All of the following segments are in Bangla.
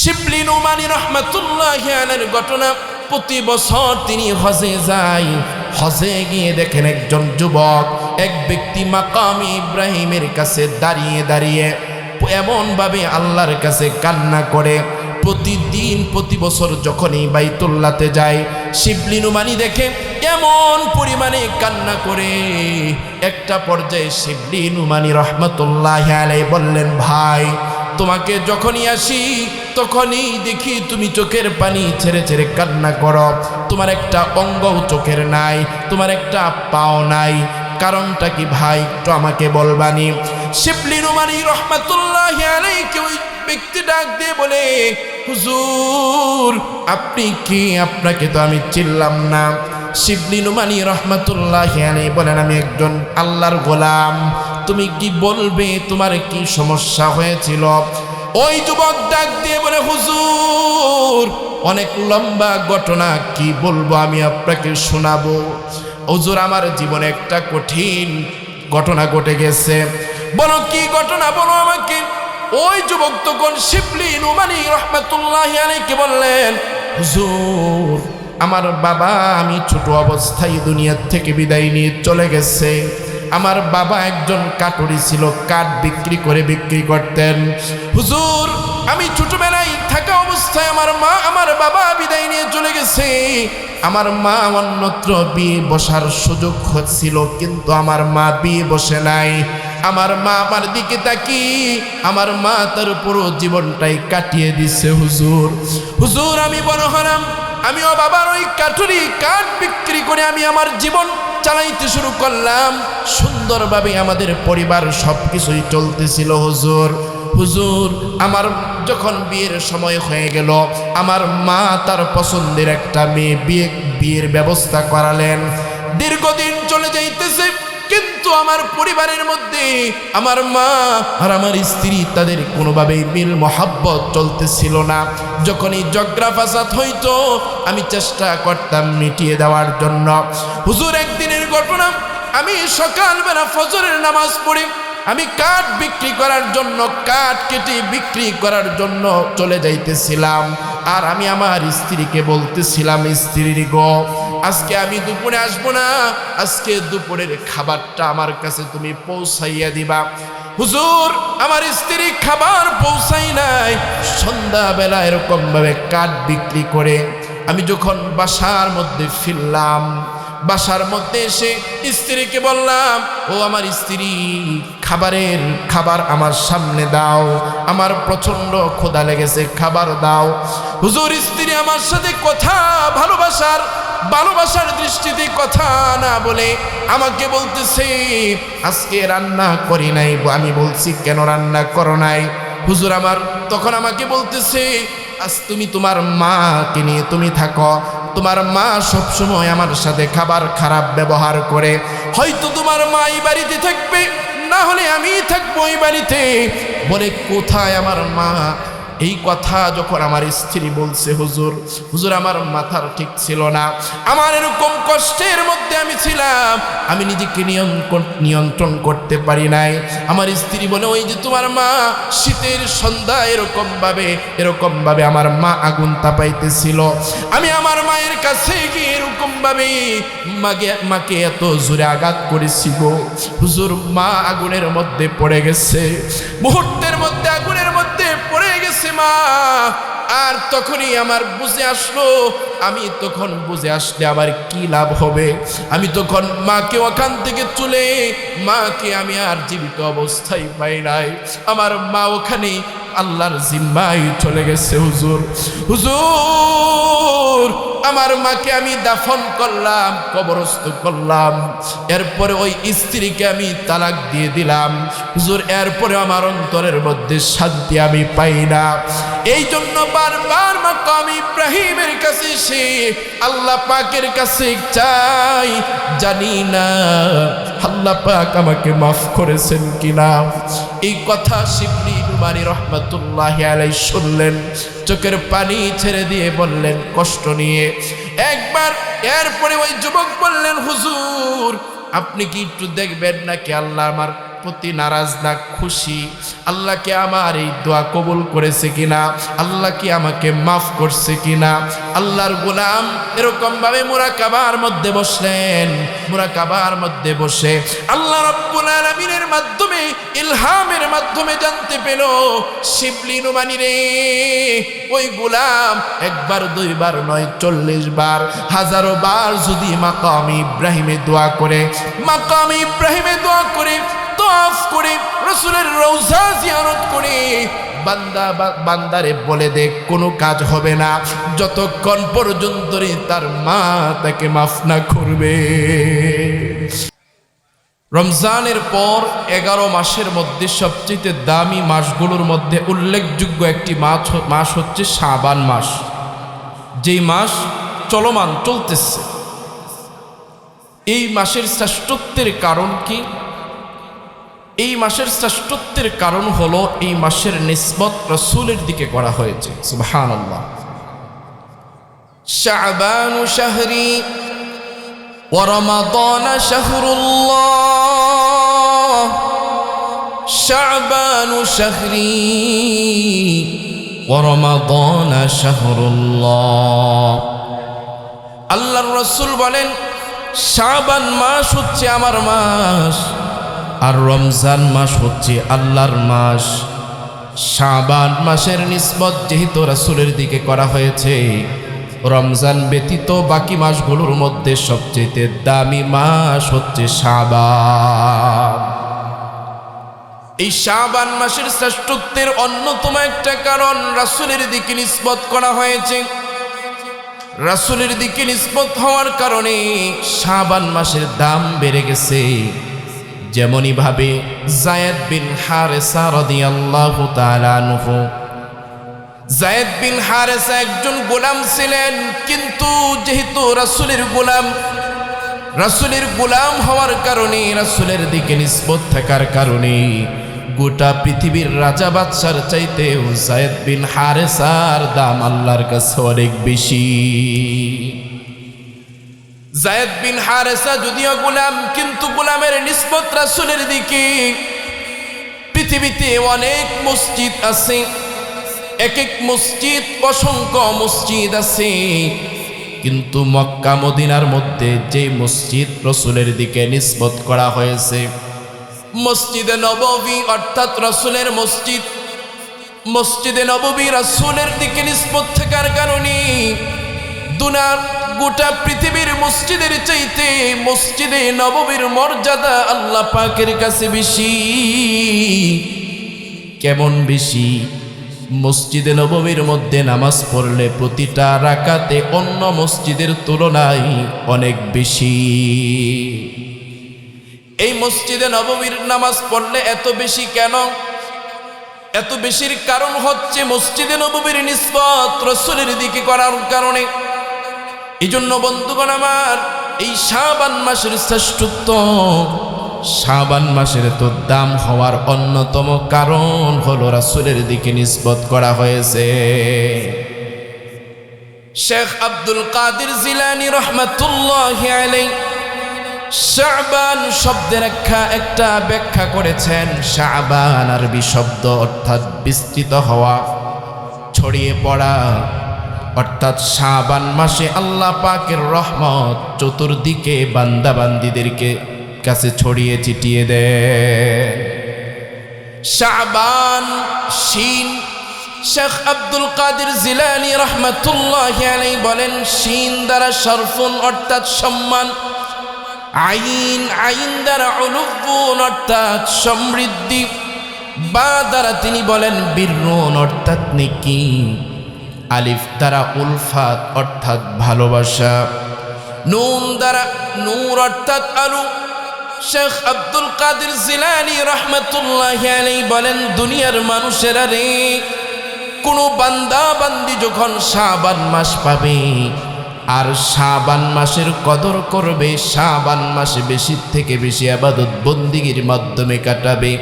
শিবলি নুমানী রাহমাতুল্লাহি আলাইহির ঘটনা, প্রতি বছর তিনি হজে যায়। হজে গিয়ে দেখেন একজন যুবক, এক ব্যক্তি মাকামে ইব্রাহিমের কাছে দাঁড়িয়ে দাঁড়িয়ে এমনভাবে আল্লাহর কাছে কান্না করে। প্রতিদিন প্রতি বছর যখনই বাইতুল্লাহতে যায়, শিবলি নুমানী দেখে এমন পরিমাণে কান্না করে। একটা পর্যায়ে শিবলি নুমানী রাহমাতুল্লাহি আলাইহি বললেন, ভাই তোমাকে যখনই আসি তখনই দেখি তুমি চোখের পানি ছেড়ে ছেড়ে কান্না করো, তোমার একটা অঙ্গও চোখের নাই, তোমার একটা পাও নাই, কারণটা কি ভাই একটু আমাকে বলবানি? শিবলি নুমানী রাহমাতুল্লাহি আলাইহি ওই ব্যক্তি ডাক দিয়ে বলে, হুজুর আপনি কি? আপনাকে তো আমি চিনলাম না। শিবলি নুমানী রাহমাতুল্লাহি আলাইহি বলেন, আমি একজন আল্লাহর গোলাম, তুমি কি বলবে তোমার কি সমস্যা হয়েছিল? ওই যুবক ডাক দিয়ে বলে, হুজুর অনেক লম্বা ঘটনা, কি বলবো আমি আপনাকে শোনাবো। হুজুর আমার জীবনে একটা কঠিন ঘটনা ঘটে গেছে। বলো কি ঘটনা, বলো আমাকে। ওই যুবক তখন শিবলি নুমানী রাহমাতুল্লাহি আলাইহি বললেন, হুজুর আমার বাবা আমি ছোট অবস্থায় দুনিয়ার থেকে বিদায় নিয়ে চলে গেছে। আমার বাবা একজন কাঠুরি ছিল, কাঠ বিক্রি করতেন। হুজুর আমি ছোটবেলায় থাকা অবস্থায় আমার বাবা বিদায় নিয়ে চলে গেছে। আমার মা অন্যত্র বিয়ে বসার সুযোগ হচ্ছিল, কিন্তু আমার মা বিয়ে বসে নাই। আমার মা আমার দিকে তাকি, আমার মা তার পুরো জীবনটাই কাটিয়ে দিছে। হুজুর আমি বড় হলাম, আমিও বাবার ওই কাঠুরি কাঠ বিক্রি করে আমি আমার জীবন চালাইতে শুরু করলাম। সুন্দরভাবে আমাদের পরিবার সবকিছুই চলতেছিল। হুজুর আমার যখন বিয়ের সময় হয়ে গেল, আমার মা তার পছন্দের একটা বিয়ের ব্যবস্থা করালেন। দীর্ঘদিন চলে যাইতেছে, কিন্তু আমার পরিবারের মধ্যে আমার মা আর আমার স্ত্রী তাদের কোনোভাবেই মিল মহাব্বত চলতেছিল না। যখনই ঝগড়া ফাসাদ হইতো আমি চেষ্টা করতাম মিটিয়ে দেওয়ার জন্য। হুজুর একদিনের ঘটনা, আমি সকালবেলা ফজরের নামাজ পড়ে আমি কাঠ বিক্রি করার জন্য, কাঠ কেটে বিক্রি করার জন্য চলে যাইতেছিলাম। আর আমি আমার স্ত্রীকে বলতেছিলাম, স্ত্রী গো আজকে আমি দুপুরে আসবো না, আজকে দুপুরের খাবারটা আমার কাছে তুমি পৌঁছাইয়া দিবা। হুজুর আমার স্ত্রী খাবার পৌঁছাই নাই। সন্ধ্যাবেলা এরকম ভাবে কাঠ বিক্রি করে আমি যখন বাসার মধ্যে ফিরলাম, বাসার মধ্যে এসে স্ত্রীকে বললাম, ও আমার স্ত্রী খাবার আমার সামনে দাও, আমার প্রচন্ড ক্ষুধা লেগেছে, খাবার দাও। হুজুর স্ত্রী আমার সাথে কথা ভালোবাসার দৃষ্টিতে কথা না বলে আমাকে বলতেছে, আজকে রান্না করি নাই। আমি বলছি কেন রান্না করো নাই? হুজুর তখন আমাকে বলতেছে, আজ তুমি তোমার মাকে নিয়ে তুমি থাকো, তোমার মা সবসময় আমার সাথে খারাপ ব্যবহার করে। হয়তো তোমার মা এই বাড়িতে থাকবে, না হলে আমি থাকবো এই বাড়িতে। বলে কোথায় আমার মা? এই কথা যখন আমার স্ত্রী বলছে, হুজুর আমার মাথার ঠিক ছিল না। আমার এরকম কষ্টের মধ্যে আমি ছিলাম, আমি নিজেকে নিয়ন্ত্রণ করতে পারি নাই। আমার স্ত্রী বলে, ওই যে তোমার মা শীতের সন্ধ্যা এরকম ভাবে আমার মা আগুন তাপাইতেছিল। আমি আমার মায়ের কাছে গিয়ে এরকম ভাবে মাকে এত জোরে আঘাত করেছি গো। হুজুর মা আগুনের মধ্যে পড়ে গেছে, মুহূর্তের মধ্যে আগুনের মধ্যে পড়ে গেছে মা। আর তখনই আমার বুঝে আসলো, আমি তখন বুঝে আসলে আবার কি লাভ হবে। আমি তখন মাকে ওখান থেকে মাকে আমি আর জীবিত অবস্থায় পাই নাই। আমার মা ওখানে আল্লাহর জিম্মায় চলে গেছে। হুজুর আমার মাকে আমি দাফন করলাম, কবরস্থ করলাম। এরপরে ওই স্ত্রীকে আমি তালাক দিয়ে দিলাম। হুজুর এরপরে আমার অন্তরের মধ্যে শান্তি আমি পাই না। এই জন্য বারবার মাকাম ইব্রাহিমের কাছে এসে আল্লাহ পাকের কাছে চাই, জানি না আল্লাহ পাক আমাকে মাফ করেছেন কিনা। এই কথা শিবলি নুমানী রাহমাতুল্লাহি আলাইহি শুনলেন, চোখের পানি ছেড়ে দিয়ে বললেন কষ্ট নিয়ে একবার। এরপরে ওই যুবক বললেন, হুজুর আপনি কি একটু দেখবেন নাকি আল্লাহ আমার প্রতি নারাজ না খুশি? আল্লাহ কি আমার এই দোয়া কবুল করেছে কিনা? আল্লাহ কি আমাকে মাফ করছে কিনা? আল্লাহর গোলাম এরকম ভাবে মুরাকাবার মধ্যে বসলেন। মুরাকাবার মধ্যে বসে আল্লাহ রাব্বুল আলামিনের মাধ্যমে, ইলহামের মাধ্যমে জানতে পেল শিবলি নুমানি রে, ওই গোলাম একবার দুইবার নয় 40 বার, হাজারো বার যদি মাকাম ইব্রাহিমে দোয়া করে, মাকাম ইব্রাহিমে দোয়া করে, তাওয়াফ করে, রাসূলের রওজা জিয়ারত করে, বান্দারে বলে দে কোনো কাজ হবে না যতক্ষণ পর্যন্ত তার মা তাকে মাফ না করবে। রমজানের পর 11 মাসের মধ্যে সবচেয়ে দামি মাসগুলোর মধ্যে উল্লেখযোগ্য একটি মাস হচ্ছে শাবান মাস, যেই মাস চলমান চলতেছে। এই মাসের শ্রেষ্ঠত্বের কারণ কি? এই মাসের শ্রেষ্ঠত্বের কারণ হলো এই মাসের নিসবত রাসূলের দিকে করা হয়েছে। সুবহানাল্লাহ। শাবানু শাহরি ওয়া রমাদানা শাহরুল্লাহ, শাবানু শাহরি ওয়া রমাদানা শাহরুল্লাহ। আল্লাহর রাসূল বলেন শাবান মাস হচ্ছে আমার মাস, আর রমজান মাস হচ্ছে আল্লাহর মাস। শাবান মাসের নিসবত যেহেতু রাসূলের দিকে করা হয়েছে, রমজান ব্যতীত বাকি মাসগুলোর মধ্যে সবচেয়ে দামি মাস হচ্ছে শাবান। এই শাবান মাসের শ্রেষ্ঠত্বের অন্যতম একটা কারণ রাসূলের দিকে নিসবত করা হয়েছে। রাসূলের দিকে নিসবত হওয়ার কারণে শাবান মাসের দাম বেড়ে গেছে। যেমনই ভাবে যায়েদ বিন হারেসা রাদিয়াল্লাহু তাআলা আনহু, যায়েদ বিন হারেসা একজন গোলাম ছিলেন, কিন্তু যেহেতু রাসূলের গোলাম হওয়ার কারণে, রাসূলের দিকে নিসবত থাকার কারণে গোটা পৃথিবীর রাজা বাদশার চাইতেও যায়েদ বিন হারেসার দাম আল্লাহর কাছে অনেক বেশি। যায়েদ বিন হারেসা যদিও গোলাম, কিন্তু গোলামের নিসবত রাসূলের দিকে। পৃথিবীতে অনেক মসজিদ আছে, এক এক মসজিদ অসংখ্য মসজিদ আছে, কিন্তু মক্কা মদিনার মধ্যে যে মসজিদ রাসূলের দিকে নিসবত করা হয়েছে, মসজিদে নববী অর্থাৎ রাসূলের মসজিদ, মসজিদে নববী রাসূলের দিকে নিসবত থাকার কারণে দুনিয়ার গোটা পৃথিবীর মসজিদের চাইতে মসজিদে নববীর মর্যাদা আল্লাহ পাকের কাছে বেশি। কেমন বেশি? মসজিদে নববীর মধ্যে নামাজ পড়লে প্রতিটা রাকাতে অন্য মসজিদের তুলনায় অনেক বেশি। এই মসজিদে নববীর নামাজ পড়লে এত বেশি কেন? এত বেশির কারণ হচ্ছে মসজিদে নববীর নিসবত রাসূলের দিকে করার কারণে। এই জন্য বন্ধুগণ আমার, এই শাবান মাসের শ্রেষ্ঠত্ব, শাবান মাসের তো দাম হওয়ার অন্যতম কারণ হলো রাসূলের দিকে নিসবত করা হয়েছে। শেখ আব্দুল কাদের জিলানী রাহমাতুল্লাহি আলাইহি শাবান শব্দের একটা ব্যাখ্যা করেছেন। শাবান আরবি শব্দ, অর্থাৎ বিস্তৃত হওয়া, ছড়িয়ে পড়া, অর্থাৎ শাবান মাসে আল্লাহ পাকের রহমত চতুর্দিকে বান্দাবান্দীদেরকে কাছে ছড়িয়ে ছিটিয়ে দেয়। শাবান শিন, শেখ আব্দুল কাদের জিলানী রাহমাতুল্লাহি আলাইহি বলেন শিন দ্বারা শরফুন অর্থাৎ সম্মান, আইন দ্বারা উলুফুন অর্থাৎ সমৃদ্ধি, বা দ্বারা তিনি বলেন বিররুন অর্থাৎ নেকি, আলিফ দ্বারা উলফাত অর্থাৎ ভালোবাসা, নুন দ্বারা নূর অর্থাৎ আলো। শেখ আব্দুল কাদের জিলানী রাহমাতুল্লাহি আলাইহি বলেন দুনিয়ার মানুষেরা রে, কোনো বান্দা বান্দি যখন শাবান মাস পাবে আর শাবান মাসের কদর করবে, শাবান মাসে বেশি থেকে বেশি ইবাদত বন্দিগির মাধ্যমে কাটাবে,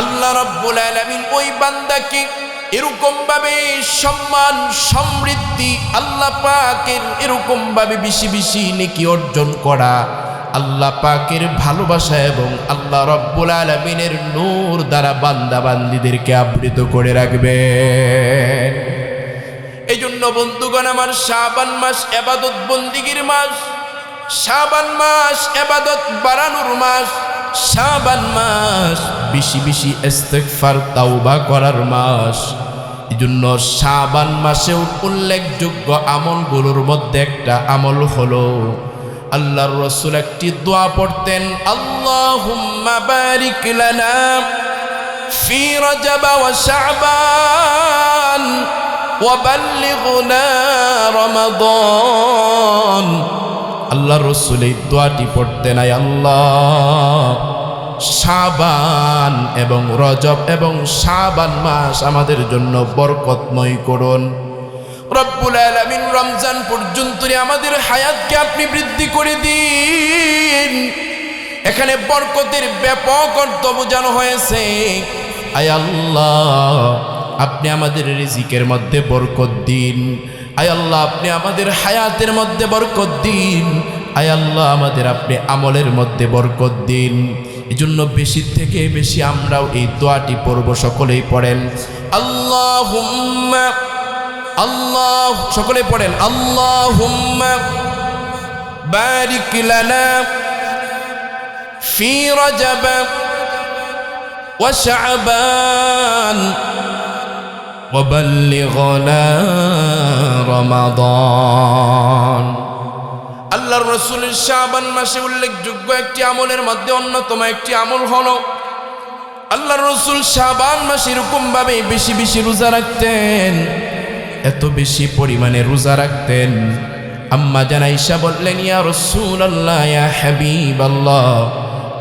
আল্লাহ রাব্বুল আলামিন ওই বান্দাকে এরকম ভাবে সম্মান সমৃদ্ধি, আল্লাহ পাকের এরকম ভাবে বেশি বেশি নেকি অর্জন করা আল্লাহ পাকের ভালোবাসা এবং আল্লাহ রব্বুল আলামিনের নূর দ্বারা বান্দা বান্দীদেরকে আবৃত করে রাখবেন। এই জন্য বন্ধুগণ আমার, শাবান মাস ইবাদত বন্দিগির মাস, শাবান মাস ইবাদত বাড়ানোর মাস, শাবান মাস বেশি বেশি ইস্তিগফার তাওবা করার মাস। এই জন্য শাবান মাসেও উল্লেখযোগ্য আমলগুলোর মধ্যে একটা আমল হলো, আল্লাহর রাসূল একটি দোয়া পড়তেন, আল্লাহুম্মা বারিক লানা ফি রজব ওয়া শাবান ওয়া বাল্লিগনা রমাদান। আল্লাহর রাসূল এই দোয়াটি পড়তেন, আয় আল্লাহ, শাবান এবং রজব এবং শাবান মাস আমাদের জন্য বরকতময় করুন। রব্বুল আলামিন রমজান পর্যন্ত আমাদের হায়াতকে আপনি বৃদ্ধি করে দিন। এখানে বরকতের ব্যাপক অর্থ বোঝানো হয়েছে। আয় আল্লাহ, আপনি আমাদের রিজিকের মধ্যে বরকত দিন। আয় আল্লাহ, আপনি আমাদের হায়াতের মধ্যে বরকত দিন। আয় আল্লাহ, আমাদের আপনি আমলের মধ্যে বরকত দিন। এই জন্য বেশি থেকে বেশি আমরাও এই দোয়াটি পড়ব। সকলেই পড়েন আল্লাহুম্মা, আল্লাহ, সকলে পড়েন আল্লাহুম্মা বারিক লানা ফি রজব ওয়া শাবান ওয়া বাল্লিগনা রমাদান। আল্লাহর রাসূলের শাবান মাসে উল্লেখযোগ্য একটি আমলের মধ্যে অন্যতম একটি আমল হলো, আল্লাহর রাসূল শাবান মাসে এরকম ভাবে বেশি বেশি রোজা রাখতেন, এত বেশি পরিমাণে রোজা রাখতেন। আম্মা জান আয়েশা বললেন, ইয়া রাসূলুল্লাহ, ইয়া হাবিবাল্লাহ,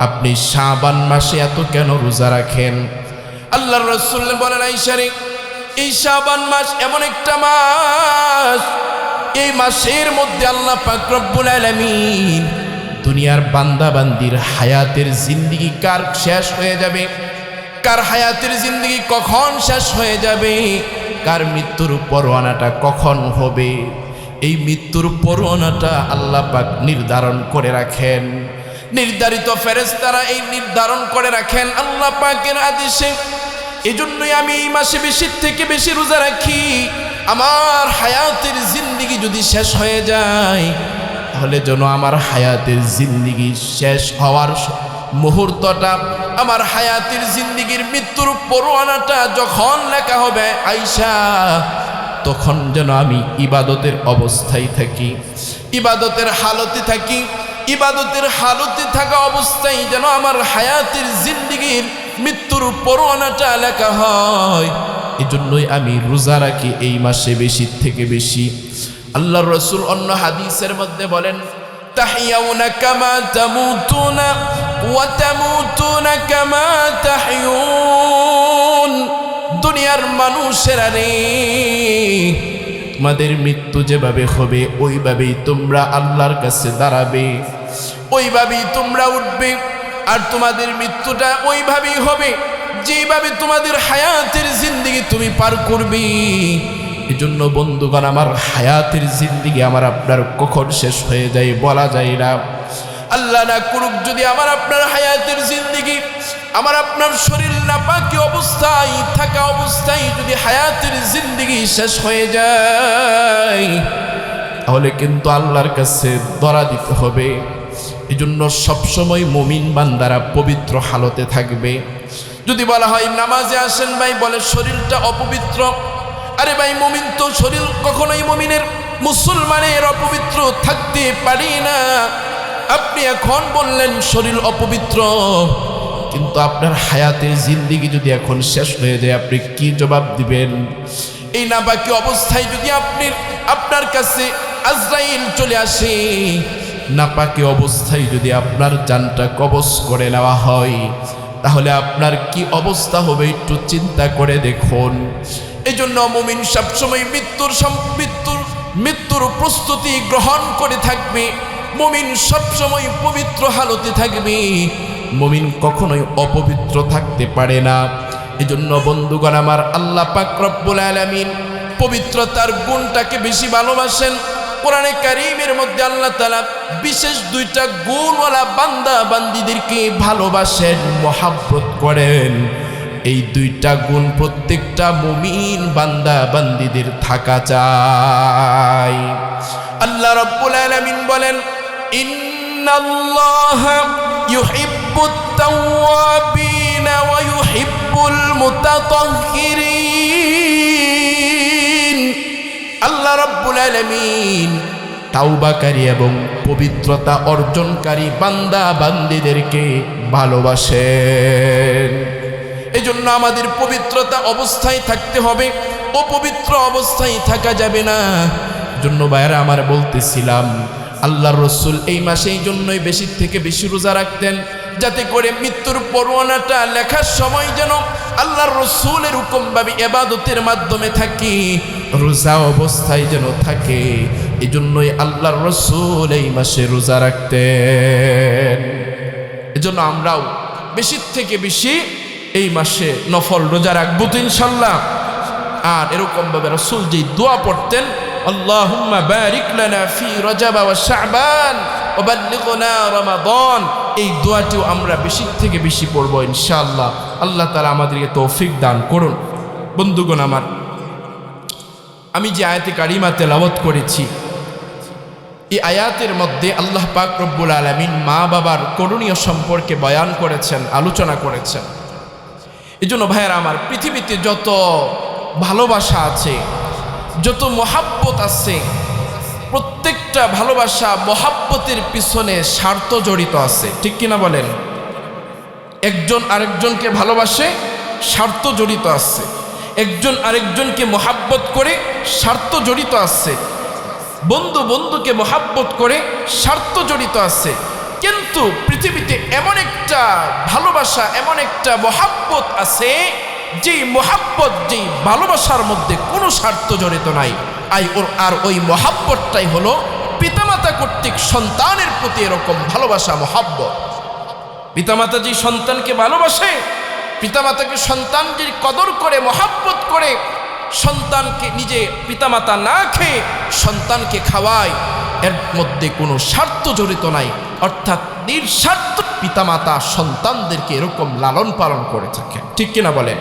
আপনি শাবান মাসে এত কেন রোজা রাখেন? আল্লাহর রাসূল বলেন, আয়েশা রে, এই শাবান মাস এমন একটা মাস, এই মাসের মধ্যে আল্লাহ পাক রব্বুল আলামিন দুনিয়ার বান্দা বান্দির হায়াতের জিন্দেগি কার শেষ হয়ে যাবে, কার হায়াতের জিন্দেগি কখন শেষ হয়ে যাবে, কার মৃত্যুর পরোয়ানাটা কখন হবে, এই মৃত্যুর পরোয়ানাটা আল্লাহ পাক নির্ধারণ করে রাখেন। নির্ধারিত ফেরেশতারা এই নির্ধারণ করে রাখেন আল্লাহ পাকের আদেশে। এজন্যই আমি এই মাসে বেশি থেকে বেশি রোজা রাখি। আমার হায়াতের জিন্দেগি যদি শেষ হয়ে যায়, তাহলে যেন আমার হায়াতের জিন্দেগি শেষ হওয়ার মুহূর্তটা, আমার হায়াতের জিন্দেগির মৃত্যুর পরোয়ানাটা যখন লেখা হবে আয়েশা, তখন যেন আমি ইবাদতের অবস্থায় থাকি, ইবাদতের হালতে থাকি। ইবাদতের হালতে থাকা অবস্থায় যেন আমার হায়াতের জিন্দেগির মৃত্যুর পরোয়ানাটা লেখা হয়। এজন্যই আমি রোজা রাখি এই মাসে বেশি থেকে বেশি। আল্লাহর রাসূল অন্য হাদিসের মধ্যে বলেন, তাহিয়াউনা কামা তামুতুনা ওয়া তামুতুনা কামা তাহিয়ুন। দুনিয়ার মানুষেরা রে, তোমাদের মৃত্যু যেভাবে হবে ওইভাবেই তোমরা আল্লাহর কাছে দাঁড়াবে, ওইভাবেই তোমরা উঠবে, আর তোমাদের মৃত্যুটা ওইভাবেই হবে যেভাবে তোমাদের হায়াতের জিন্দেগি তুমি পার করবে। এজন্য বন্ধুগণ, আমার হায়াতের জিন্দেগি আমার আপনার কখন শেষ হয়ে যায় বলা যায় না। আল্লাহ না করুক যদি আমার আপনার হায়াতের জিন্দেগি, আমার আপনার শরীর নাপাকি অবস্থায় থাকা অবস্থায় যদি হায়াতের জিন্দেগি শেষ হয়ে যায়, তাহলে কিন্তু আল্লাহর কাছে ধরা দিতে হবে। এজন্য সবসময় মুমিন বান্দারা পবিত্র হালতে থাকবে। যদি বলা হয় নামাজে আসেন ভাই, বলে শরীরটা অপবিত্র। আরে ভাই, মুমিন তো শরীর কখনোই মুমিনের, মুসলমানের অপবিত্র থাকতে পারি না। আপনি এখন বললেন শরীর অপবিত্র, কিন্তু আপনার হায়াতের জিন্দেগি যদি এখন শেষ হয়ে যায়, আপনি কি জবাব দিবেন? এই নাপাকি অবস্থায় যদি আপনার কাছে আজরাইল চলে আসে, নাপাকি অবস্থায় যদি আপনার জানটা কবজ করে নেওয়া হয়, তাহলে আপনার কি অবস্থা হবে একটু চিন্তা করে দেখুন। এই জন্য মুমিন সবসময় মৃত্যুর প্রস্তুতি গ্রহণ করে থাকবে। মুমিন সবসময় পবিত্র হালতে থাকবে। মুমিন কখনোই অপবিত্র থাকতে পারে না। এই জন্য বন্ধুগণ আমার, আল্লাহ পাক রব্বুল আলামিন পবিত্রতার গুণটাকে বেশি ভালোবাসেন। কোরআনে কারীমের মধ্যে আল্লাহ তাআলা বিশেষ দুইটা গুণওয়ালা বান্দা বান্দীদেরকে ভালোবাসেন, মহব্বত করেন। এই দুইটা গুণ প্রত্যেকটা মুমিন বান্দা বান্দীদের থাকা চাই। আল্লাহ রাব্বুল আলামিন বলেন, ইন্নাল্লাহা ইউহিব্বুত তাওয়াবিন ওয়া ইউহিব্বুল মুতাতাহহিরিন। আল্লাহ রাব্বুল আলামিন তাওবাকারী এবং পবিত্রতা অর্জনকারী বান্দা বান্দীদেরকে ভালোবাসেন। এজন্য আমাদের পবিত্রতা অবস্থায় থাকতে হবে, অপবিত্র অবস্থায় থাকা যাবে না। জন্য ভাইরা আমার বলতেছিলাম, আল্লাহর রাসূল এই মাসে এই জন্যই বেশি থেকে বেশি রোজা রাখতেন, যাতে করে মৃত্যুর পরোয়ানাটা লেখার সময় যেন আল্লাহর রাসূলের হুকুমভাবে ইবাদতের মাধ্যমে থাকি, রোজা অবস্থায় যেন থাকে। এই জন্যই আল্লাহর রাসূল এই মাসে রোজা রাখতেন। এজন্য আমরাও বেশি থেকে বেশি এই মাসে নফল রোজা রাখবো তো ইনশাল্লাহ। আর এরকমভাবে রাসূল যেই দোয়া পড়তেন, আল্লাহুম্মা বারিক লানা ফি রজব ওয়া শাবান ওয়া বাল্লিগনা রমাদান, এই দোয়াটিও আমরা বেশি থেকে বেশি পড়বো ইনশাআল্লাহ। আল্লাহ তাআলা আমাদেরকে তৌফিক দান করুন। বন্ধুগণ আমার, আমি যে আয়াতে কারিমা তেলাওয়াত করেছি, এই আয়াতের মধ্যে আল্লাহ পাক রব্বুল আলামিন মা বাবার করণীয় সম্পর্কে বয়ান করেছেন, আলোচনা করেছেন। এই জন্য ভাইয়েরা আমার, পৃথিবীতে যত ভালোবাসা আছে, যত মহাব্বত আছে, প্রত্যেকটা ভালোবাসা মহাব্বতের পিছনে স্বার্থ জড়িত আছে, ঠিক কিনা বলেন? একজন আরেকজনকে ভালোবাসে, স্বার্থ জড়িত আছে। একজন আরেকজনকে মহাব্বত করে, স্বার্থ জড়িত আছে। বন্ধু বন্ধুকে মহাব্বত করে, স্বার্থ জড়িত আছে। কিন্তু পৃথিবীতে এমন একটা ভালোবাসা, এমন একটা মহাব্বত আছে, যেই মহাব্বত, যেই ভালোবাসার মধ্যে কোনো স্বার্থ জড়িত নাই। আর ওই মহাব্বতটাই হলো পিতামাতা কর্তৃক সন্তানের প্রতি এরকম ভালোবাসা, মহাব্বত। পিতামাতা যে সন্তানকে ভালোবাসে, পিতামাতাকে সন্তান যে কদর করে, মহাব্বত করে, সন্তানকে নিজে পিতামাতা না খেয়ে সন্তানকে খাওয়ায়, এর মধ্যে কোনো স্বার্থ জড়িত নাই। অর্থাৎ নিঃস্বার্থ পিতামাতা সন্তানদেরকে এরকম লালন পালন করে থাকে, ঠিক কিনা বলেন?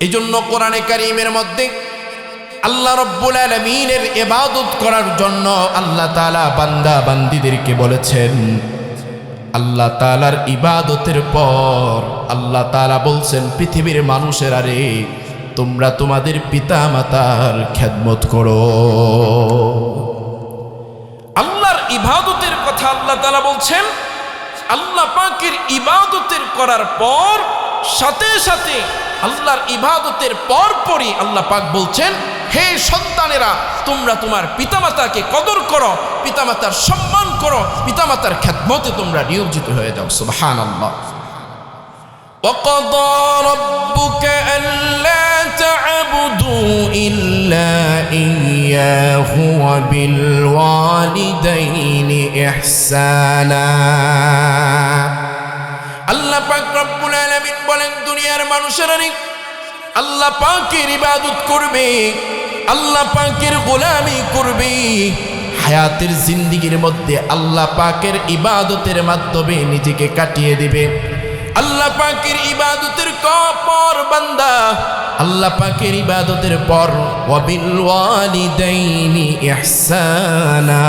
এই জন্য কোরআনে কারীমের মধ্যে আল্লাহ রাব্বুল আলামিনের ইবাদত করার জন্য আল্লাহ তাআলা বান্দা বান্দীদেরকে বলেছেন। আল্লাহ তাআলার ইবাদতের পর আল্লাহ তাআলা বলছেন, পৃথিবীর মানুষেরা রে, তোমরা তোমাদের পিতা মাতার খেদমত করো। আল্লাহর ইবাদতের কথা আল্লাহ তাআলা বলছেন। আল্লাহ পাকের ইবাদতের করার পর সাথে সাথে আল্লাহর ইবাদতের পরপরই আল্লাহ পাক বলছেন, হে সন্তানেরা, তোমরা তোমার পিতামাতাকে কদর করো, পিতামাতার সম্মান করো, পিতামাতার খেদমতে তোমরা নিয়োজিত হয়ে যাও। সুবহানাল্লাহ। وَقَضَى رَبُّكَ أَلَّا تَعْبُدُوا إِلَّا إِيَّاهُ وَبِالْوَالِدَيْنِ إِحْسَانًا। আল্লাহ পাক রব্বুল আলামিন বলেন, দুনিয়ার মানুষেরা আল্লাহ পাকের ইবাদত করবে, আল্লাহ পাকের গোলামি করবে, হায়াতের জিন্দেগির মধ্যে আল্লাহ পাকের ইবাদতের মাধ্যমে নিজেকে কাটিয়ে দিবে। আল্লাহ পাকের ইবাদতের পর বান্দা, আল্লাহ পাকের ইবাদতের পর ওয়াবিল ওয়ালিদাইনি ইহসানা,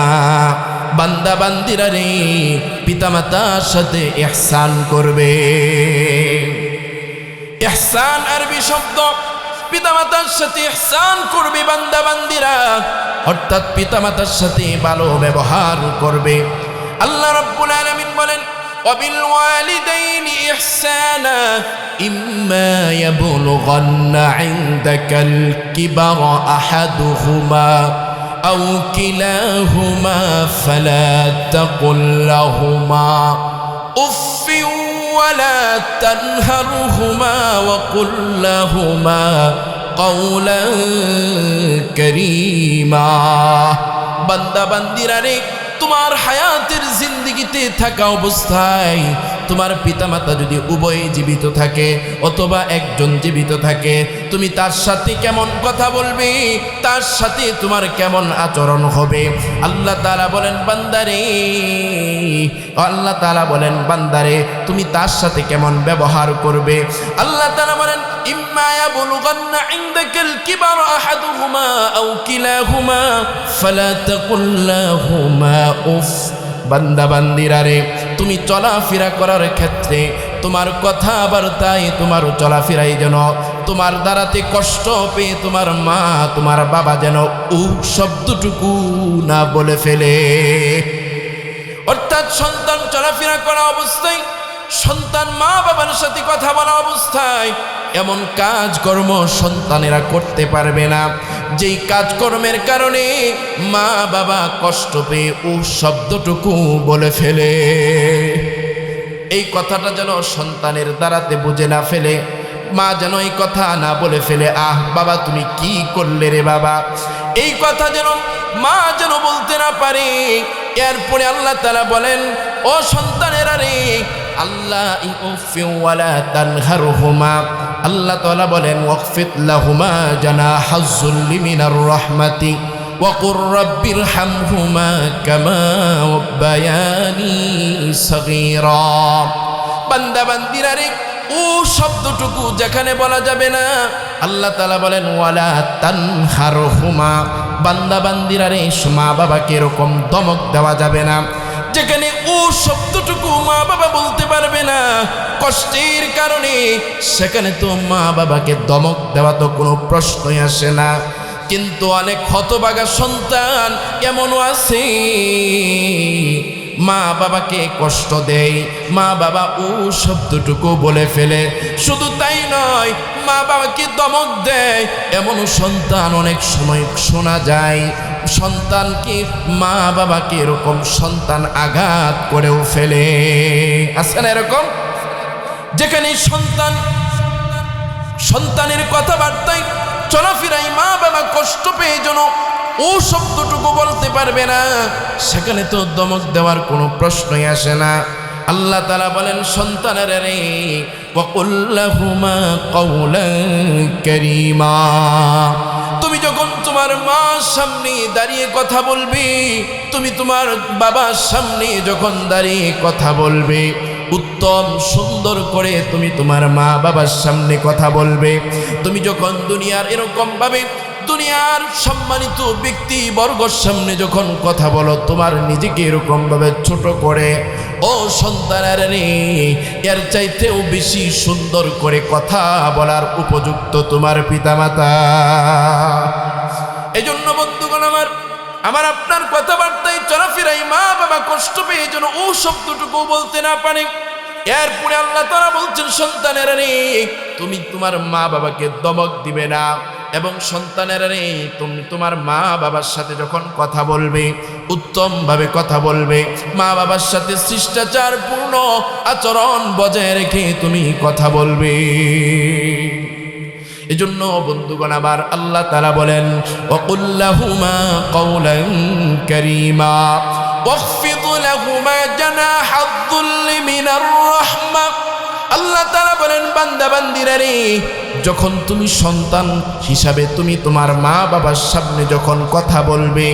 বান্দা বান্দিরা রে, পিতামাতার সাথে ইহসান করবে। ইহসান আরবি শব্দ, পিতামাতার সাথে ইহসান করবে বান্দা বান্দিরা, অর্থাৎ পিতামাতার সাথে ভালো ব্যবহার করবে। আল্লাহ রাব্বুল আলামিন বলেন, وبالوالدين إحسانا إما يبلغن عندك الكبر أحدهما أو كلاهما فلا تقل لهما أف ولا تنهرهما وقل لهما قولا كريما। বান্দা বান্দিরা রে, তোমার হায়াতের জিন্দেগিতে থাকা অবস্থায় তোমার পিতামাতা যদি উভয় জীবিত থাকে অথবা একজন জীবিত থাকে, তুমি তার সাথে কেমন কথা বলবে, তার সাথে তোমার কেমন আচরণ হবে। আল্লাহ তাআলা বলেন বান্দারে, আল্লাহ তাআলা বলেন বান্দারে তুমি তার সাথে কেমন ব্যবহার করবে। আল্লাহ তাআলা বলেন ইম্মা ইয়াবলুগান্না ইনদাকাল কিবার আহাদুহুমা আও কিলাহুমা ফালা তাকুল লাহুমা উফ। বান্দা বান্দিরা রে, তুমি চলাফেরা করার ক্ষেত্রে তোমার কথাবার্তায় তোমার চলাফেরাই যেন তোমার দ্বারাতে কষ্ট পেয়ে তোমার মা তোমার বাবা যেন শব্দটুকু না বলে ফেলে। অর্থাৎ সন্তান চলাফেরা করা অবস্থায়, সন্তান মা বাবার সাথে কথা বলা অবস্থায় এমন কাজকর্ম সন্তানেরা করতে পারবে না যেই কাজকর্মের কারণে মা বাবা কষ্ট পেয়ে শব্দটুকু বলে ফেলে। এই কথাটা যেন সন্তানের দ্বারাতে বুঝে না ফেলে, মা যেন এই কথা না বলে ফেলে, আহ বাবা তুমি কি করলে রে বাবা, এই কথা যেন মা যেন বলতে না পারে। এরপরে আল্লাহ তাআলা বলেন ও সন্তানেরা রে, আল্লাহ ইউফি ওয়ালা তানহারহুমা, আল্লাহ তাআলা বলেন ওয়াকফিদ লাহুমা জানাহাজ যুল্লি মিনার রাহমাতি ওয়া কুর রাব্বিরহামহুমা কামা রাব্বায়ানি সগীরা। বান্দা বান্দিরা রে, ও শব্দটুকু যেখানে বলা যাবে না, আল্লাহ তাআলা বলেন ওয়ালা তানহারহুমা, বান্দা বান্দিরা রে মা বাবাকে এরকম ধমক দেওয়া যাবে না যেখানে ও শব্দটুকু মা বাবা বলতে পারবে না কষ্টের কারণে, সেখানে তো মা বাবাকে ধমক দেওয়া তো কোনো প্রশ্নই আসে না। কিন্তু অনেক হতভাগা সন্তান এমনও আছে মা বাবাকে কষ্ট দেয়, মা বাবা ও শব্দটুকু বলে ফেলে। শুধু তাই নয়, মা বাবাকে ধমক দেয় এমন সন্তান অনেক সময় শোনা যায়। সন্তানকে মা বাবাকে এরকম সন্তান আঘাত করেও ফেলে, আছে না এরকম? যেখানে সন্তানের কথাবার্তায় চলাফেরায় মা বাবা কষ্ট পেয়ে যেন ও শব্দটুকু বলতে পারবে না, সেখানে তো ধমক দেওয়ার কোনো প্রশ্নই আসে না। আল্লাহ তাআলা বলেন সন্তানেরা রে ওয়াকুল লাহুমা কাওলান কারীমা, তুমি যখন তোমার মার সামনে দাঁড়িয়ে কথা বলবে, তুমি তোমার বাবার সামনে যখন দাঁড়িয়ে কথা বলবে, উত্তম সুন্দর করে তুমি তোমার মা বাবার সামনে কথা বলবে। তুমি যখন দুনিয়ার এরকম ভাবে দুনিয়ার সম্মানিত ব্যক্তি বর্গর সামনে যখন কথা বলো, তোমার নিজেকে এরকম ভাবে ছোট করে, ও সন্তানেরা রে এর চাইতেও বেশি সুন্দর করে কথা বলার উপযুক্ত তোমার পিতামাতা। এই জন্য বন্ধুগণ আমার আপনার কথাবার্তায় চলাফেরাই মা বাবা কষ্ট পেয়ে যেন ও শব্দটুকু বলতে না পারে। এরপরে আল্লাহ তাআলা বলছেন সন্তানেরা রে, তুমি তোমার মা বাবাকে ধমক দিবে না, এবং সন্তানেরা রে তুমি তোমার মা বাবার সাথে যখন কথা বলবে উত্তমভাবে কথা বলবে, মা বাবার সাথে শিষ্টাচারপূর্ণ আচরণ বজায় রেখে তুমি কথা বলবে। এজন্য বন্ধুগণ আবার আল্লাহ তাআলা বলেন ওয়াকুল লাহুমা কাওলান কারীমা ওয়াখফিদ লাহুমা জানাহায যুল্লি মিনার রাহমা। আল্লাহ তাআলা বলেন বান্দা বান্দিরা রে, যখন তুমি সন্তান হিসাবে তুমি তোমার মা বাবার সামনে যখন কথা বলবে,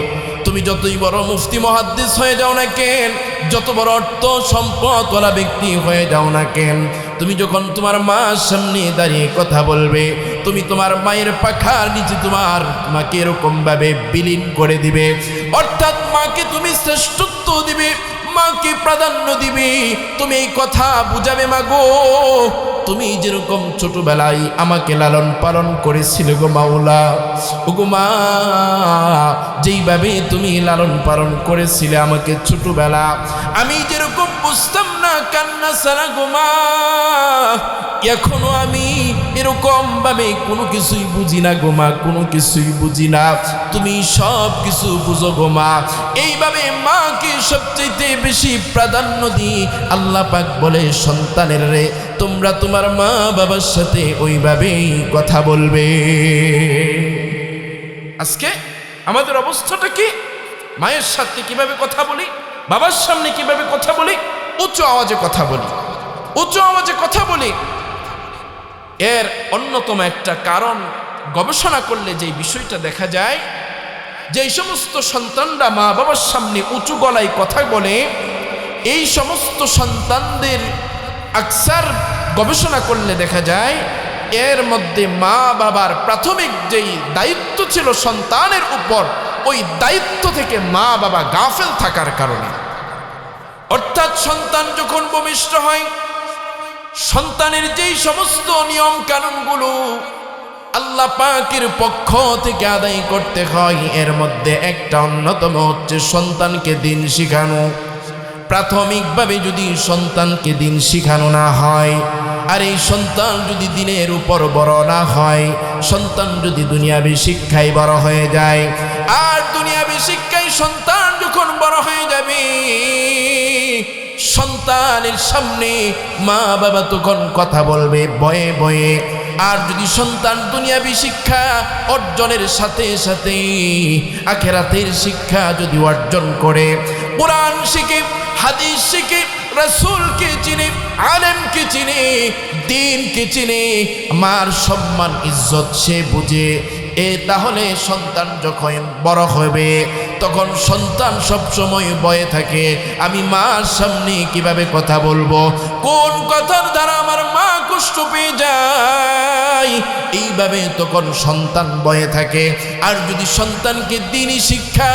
তুমি যতই বড় মুফতি মুহাদ্দিস হয়ে যাও না কেন, যত বড় অর্থ সম্পদওয়ালা ব্যক্তি হয়ে যাও না কেন, তুমি যখন তোমার মার সামনে দাঁড়িয়ে কথা বলবে, তুমি তোমার মায়ের পাখার নিচে মাকে এরকম ভাবে বিলীন করে দিবে। অর্থাৎ মাকে তুমি শ্রেষ্ঠত্ব দিবে, মাকে প্রাধান্য দিবে। তুমি এই কথা বুঝাবে মাগো, তুমি যেরকম ছোটবেলায় আমাকে লালন পালন করেছিলে গো মাওলা, ও গো মা, যেইভাবে তুমি লালন পালন করেছিলে আমাকে ছোটবেলা, আমি যেরকম বুঝতাম না কান্না ছাড়া গো মা, এখনো আমি এরকম ভাবে কোনো কিছুই বুঝি না গো মা, কোনো কিছুই বুঝি না, তুমি সব কিছু বুঝো গো মা। এইভাবে মাকে সবচেয়ে বেশি প্রাধান্য দিই। আল্লাহ পাক বলে সন্তানের রে, তোমরা তোমার মা বাবার সাথে ওইভাবেই কথা বলবে। আজকে আমাদের অবস্থাটা কি? মায়ের সাথে কিভাবে কথা বলি? বাবার সামনে কিভাবে কথা বলি? উচ্চ আওয়াজে কথা বলি, উচ্চ আওয়াজে কথা বলি। এর অন্যতম একটা কারণ গবেষণা করলে যে বিষয়টা দেখা যায়, যে সমস্ত সন্তানরা মা বাবার সামনে উঁচু গলায় কথা বলে, এই সমস্ত সন্তানদের আকসার গবেষণা করলে দেখা যায় এর মধ্যে মা বাবার প্রাথমিক যেই দায়িত্ব ছিল সন্তানের উপর, ওই দায়িত্ব থেকে মা বাবা গাফেল থাকার কারণে। অর্থাৎ সন্তান যখন ভূমিষ্ঠ হয়, সন্তানের যেই সমস্ত নিয়ম কানুনগুলো আল্লাহ পাকের পক্ষ থেকে আদায় করতে হয়, এর মধ্যে একটা অন্যতম হচ্ছে সন্তানকে দিন শিখানো। প্রাথমিকভাবে যদি সন্তানকে দিন শিখানো না হয়, আর এই সন্তান যদি দিনের উপর বড় না হয়, সন্তান যদি দুনিয়াবী শিক্ষায় বড় হয়ে যায়, আর দুনিয়াবী শিক্ষায় সন্তান যখন বড় হয়ে যাবে, সন্তানের সামনে মা বাবা তখন কথা বলবে বয়ে বয়ে। আর যদি সন্তান দুনিয়াবী শিক্ষা অর্জনের সাথে সাথে আখিরাতের শিক্ষা যদি অর্জন করে, কোরআন শিখে, হাদিস শিখে, রাসূলকে চিনে, আলেমকে চিনে, দ্বীনকে চিনে, মার সম্মান ইজ্জত সে বুঝে, তাহলে সন্তান যখন বড় হবে তখন সন্তান সব সময় ভয়ে থাকে, আমি মার সামনে কিভাবে কথা বলবো, কোন কথার দ্বারা আমার মা কষ্ট পেয়ে যায়, এইভাবে তখন সন্তান ভয়ে থাকে। আর যদি সন্তানকে দ্বীনি শিক্ষা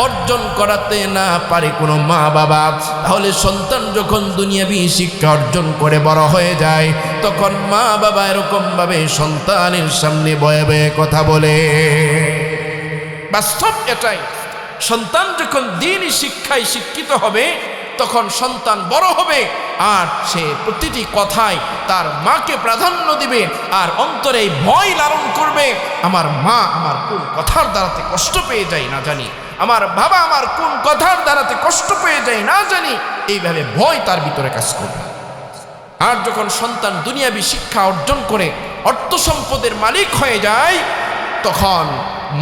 অর্জন করাতে না পারে কোনো মা বাবা, তাহলে সন্তান যখন দুনিয়াবী শিক্ষা অর্জন করে বড় হয়ে যায়, তখন মা বাবা এরকমভাবে সন্তানের সামনে ভয়ে ভয়ে কথা বলে। বাস্তব এটাই। সন্তান যখন দ্বীনি শিক্ষায় শিক্ষিত হবে, তখন সন্তান বড় হবে আর সে প্রতিটি কথায় তার মাকে প্রাধান্য দিবে, আর অন্তরে ভয় লালন করবে, আমার মা আমার কোন কথার দ্বারাতে কষ্ট পেয়ে যায় না জানি, আমার বাবা আমার কোন কথার দ্বারাতে কষ্ট পেয়ে যায় না জানি, এইভাবে ভয় তার ভিতরে কাজ করবে। আর যখন সন্তান দুনিয়াবী শিক্ষা অর্জন করে অর্থ সম্পদের মালিক হয়ে যায়, তখন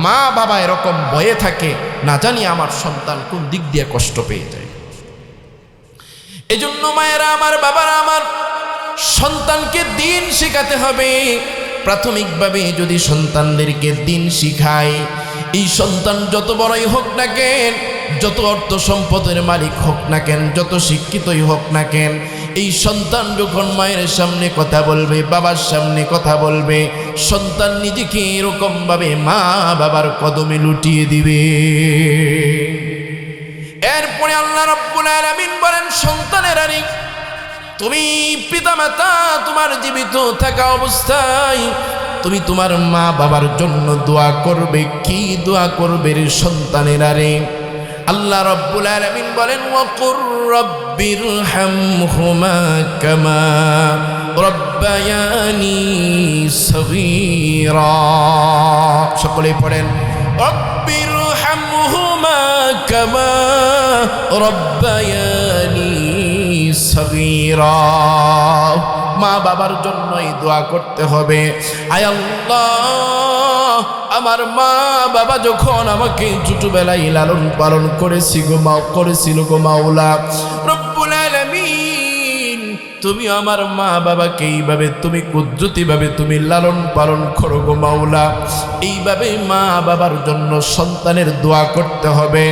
মা বাবা এরকম ভয়ে থাকে, না জানি আমার সন্তান কোন দিক দিয়ে কষ্ট পেয়ে যায়। এজন্য মায়েরা আমার, বাবারা আমার, সন্তানকে দ্বীন শেখাতে হবে। প্রাথমিকভাবে যদি সন্তানদেরকে দ্বীন শিখায়, এই সন্তান যত বড়ই হোক না কেন, যত অর্থ সম্পদের মালিক হোক না কেন, যত শিক্ষিতই হোক না কেন, এই সন্তান যখন মায়ের সামনে কথা বলবে, বাবার সামনে কথা বলবে, সন্তান নিজেকে এরকমভাবে মা বাবার কদমে লুটিয়ে দিবে। এরপরে আল্লাহ রাব্বুল আলামিন বলেন, সন্তানেরা রে, তুমি পিতামাতা তোমার জীবিত থাকা অবস্থায় তুমি তোমার মা বাবার জন্য দোয়া করবে। কি দোয়া করবে রে সন্তানেরা রে? আল্লাহ রাব্বুল আলামিন বলেন, ওয়াকুর রব্বিরহামহুমা কামা রব্বায়ানি সগীরা। সকলে পড়েন, রব্বিরহামহুমা কামা রব্বায়ানি সগীরা। মা বাবার জন্যই দোয়া করতে হবে। আয় আল্লাহ, আমার মা বাবা যখন আমাকে ছোটবেলায় লালন পালন করেছিল গো মাওলা রব্বুল আলামিন, তুমি আমার মা বাবাকে এইভাবে তুমি কুদরতিভাবে তুমি লালন পালন করো গো মাওলা। এইভাবে মা বাবার জন্য সন্তানের দোয়া করতে হবে।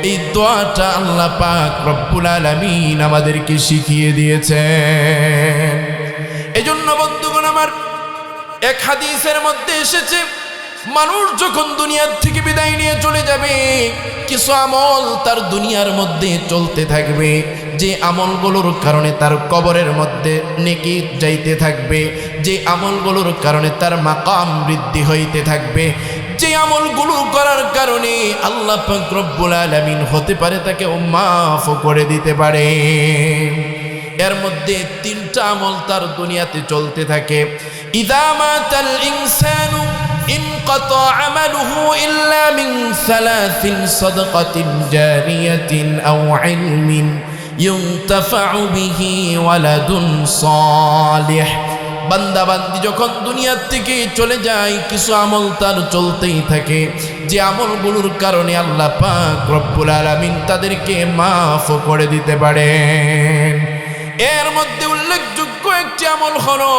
এই দোয়াটা আল্লাহ পাক রব্বুল আলামিন আমাদেরকে শিখিয়ে দিয়েছেন। এজন্য বন্ধুগণ আমার, এক হাদিসের মধ্যে এসেছে, মানুষ যখন দুনিয়ার থেকে বিদায় নিয়ে চলে যাবে, কিছু আমল তার দুনিয়ার মধ্যে চলতে থাকবে, যে আমলগুলোর কারণে তার কবরের মধ্যে নেকি যাইতে থাকবে, যে আমলগুলোর কারণে তার মাকাম বৃদ্ধি হইতে থাকবে, যে আমলগুলো করার কারণে আল্লাহ পাক রব্বুল আলামিন হতে পারে তাকে মাফ করে দিতে পারে। এর মধ্যে তিনটা আমল তার দুনিয়াতে চলতে থাকে। ইযা মাতাল ইনসানু ইনকাতা আমালুহু ইল্লা মিন সালাসিন সাদাকাতিন জারিয়াতিন আও ইলমিন ইউনতাফাউ বিহি ওয়ালাদুন সালিহ। বান্দাবান্দি যখন দুনিয়ার থেকে চলে যায় কিছু আমল তার চলতেই থাকে, যে আমলগুলোর কারণে আল্লাহ পাক রব্বুল আলামিন তাদেরকে মাফ করে দিতে পারেন। এর মধ্যে উল্লেখযোগ্য একটি আমল হলো,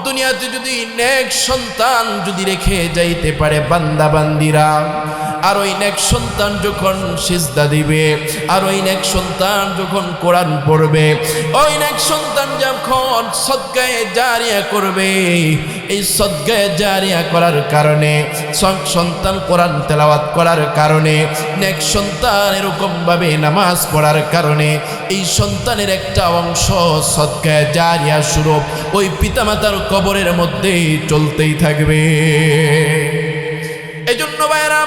দুনিয়াতে যদি নেক সন্তান যদি রেখে যাইতে পারে বান্দাবান্দিরা, আর ওই নেক সন্তান যখন সিজদা দিবে, আর ওই নেক সন্তান যখন কোরআন পড়বে, ওই নেক সন্তান যখন সদকায়ে জারিয়া করবে, এই সদকায়ে জারিয়া করার কারণে, সন্তান কোরআন তেলাওয়াত করার কারণে, নেক সন্তান এরকমভাবে নামাজ পড়ার কারণে এই সন্তানের একটা অংশ সদকায়ে জারিয়া স্বরূপ ওই পিতামাতার কবরের মধ্যে চলতেই থাকবে। এই জন্য ভাইয়েরা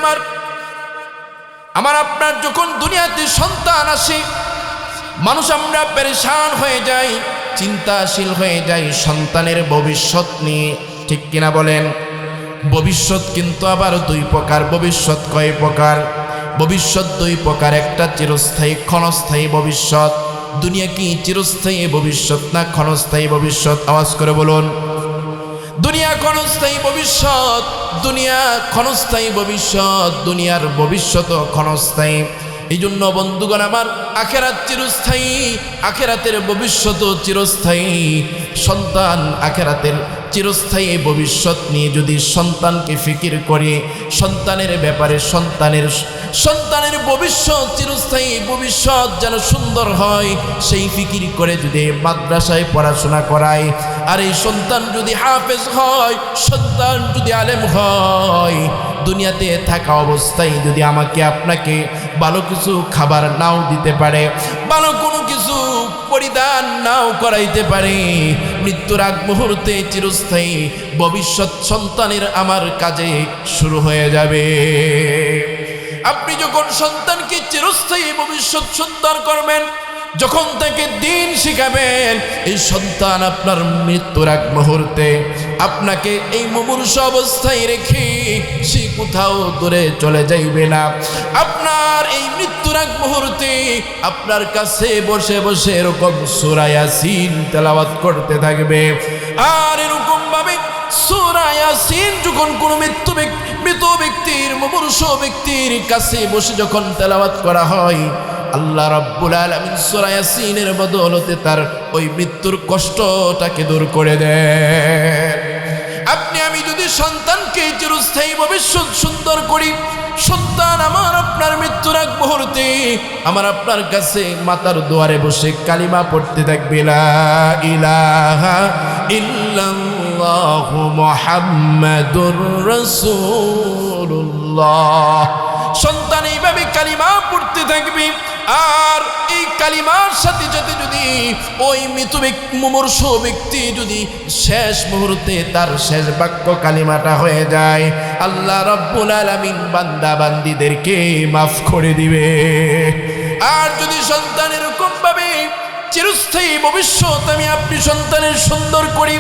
আমার আপনার যখন দুনিয়াতে সন্তান আসে, মানুষ আমরা পেরেশান হয়ে যাই, চিন্তাশীল হয়ে যাই সন্তানের ভবিষ্যৎ নিয়ে, ঠিক কিনা বলেন? ভবিষ্যৎ কিন্তু আবার দুই প্রকার। ভবিষ্যৎ কয় প্রকার? ভবিষ্যৎ দুই প্রকার। একটা চিরস্থায়ী, ক্ষণস্থায়ী ভবিষ্যৎ। দুনিয়া কি চিরস্থায়ী ভবিষ্যৎ না ক্ষণস্থায়ী ভবিষ্যৎ? আওয়াজ করে বলুন। দুনিয়া ক্ষণস্থায়ী ভবিষ্যৎ, দুনিয়া ক্ষণস্থায়ী ভবিষ্যৎ, দুনিয়ার ভবিষ্যৎ ক্ষণস্থায়ী। এই জন্য বন্ধুগণ আমার, আখেরাত চিরস্থায়ী, আখেরাতের ভবিষ্যৎ চিরস্থায়ী। সন্তান আখেরাতের চিরস্থায়ী ভবিষ্যৎ নিয়ে যদি সন্তানকে ফিকির করে, সন্তানের ব্যাপারে সন্তানের ভবিষ্যৎ, চিরস্থায়ী ভবিষ্যৎ যেন সুন্দর হয়, সেই ফিকির করে যদি মাদ্রাসায় পড়াশোনা করায়, আর এই সন্তান যদি হাফেজ হয়, সন্তান যদি আলেম হয়, দুনিয়াতে থাকা অবস্থায় যদি আমাকে আপনাকে ভালো কিছু খাবার নাও দিতে পারে, ভালো কোনো কিছু পরিধান নাও করাইতে পারে, মৃত্যুর আগ মুহূর্তে চিরস্থায়ী ভবিষ্যৎ সন্তানের আমার কাজে শুরু হয়ে যাবে। আপনি যখন সন্তানকে চিরস্থায়ী ভবিষ্যৎ সুন্দর করবেন, যখন তাকে দিন শিখাবেন, এই সন্তান আপনার মৃত্যুর আগ মুহূর্তে আপনাকে এই মুমূর্ষ অবস্থায় রেখে সে কোথাও দূরে চলে যাইবে না। আপনার এই মৃত্যুর আগ মুহূর্তে আপনার কাছে বসে বসে এরকম সূরা ইয়াসিন তেলাওয়াত করতে থাকবে। আর এরকম ভাবে সূরা ইয়াসিন যখন কোনো মৃত ব্যক্তির, মুমূর্ষ ব্যক্তির কাছে বসে যখন তেলাওয়াত করা হয়, আল্লাহ রাব্বুল আলামিন সূরা ইয়াসিনের বদৌলতে তার ওই মৃত্যুর কষ্টটাকে দূর করে দেন। আপনি আমি যদি সন্তানকে চিরস্থায়ী ভবিষ্যৎ সুন্দর করি, সন্তান আমার আপনার মৃত্যুর আগ মুহূর্তে আমার আপনার কাছে মাতার দুয়ারে বসে কালিমা পড়তে থাকবে, লা ইলাহা ইল্লাল্লাহু মুহাম্মাদুর রাসূলুল্লাহ। সন্তান এইভাবে কালিমা পড়তে থাকবে, আর এই কালিমার সাথে সাথে যদি ওই মুমূর্ষ ব্যক্তি যদি শেষ মুহূর্তে তার শেষ বাক্য কালিমাটা হয়ে যায়, আল্লাহ রাব্বুল আলামিন বান্দা বান্দীদেরকে মাফ করে দিবে। আর যদি সন্তান এরকম ভাবে চিরস্থায়ী ভবিষ্যৎ আমি আপনি সন্তানের সুন্দর করি,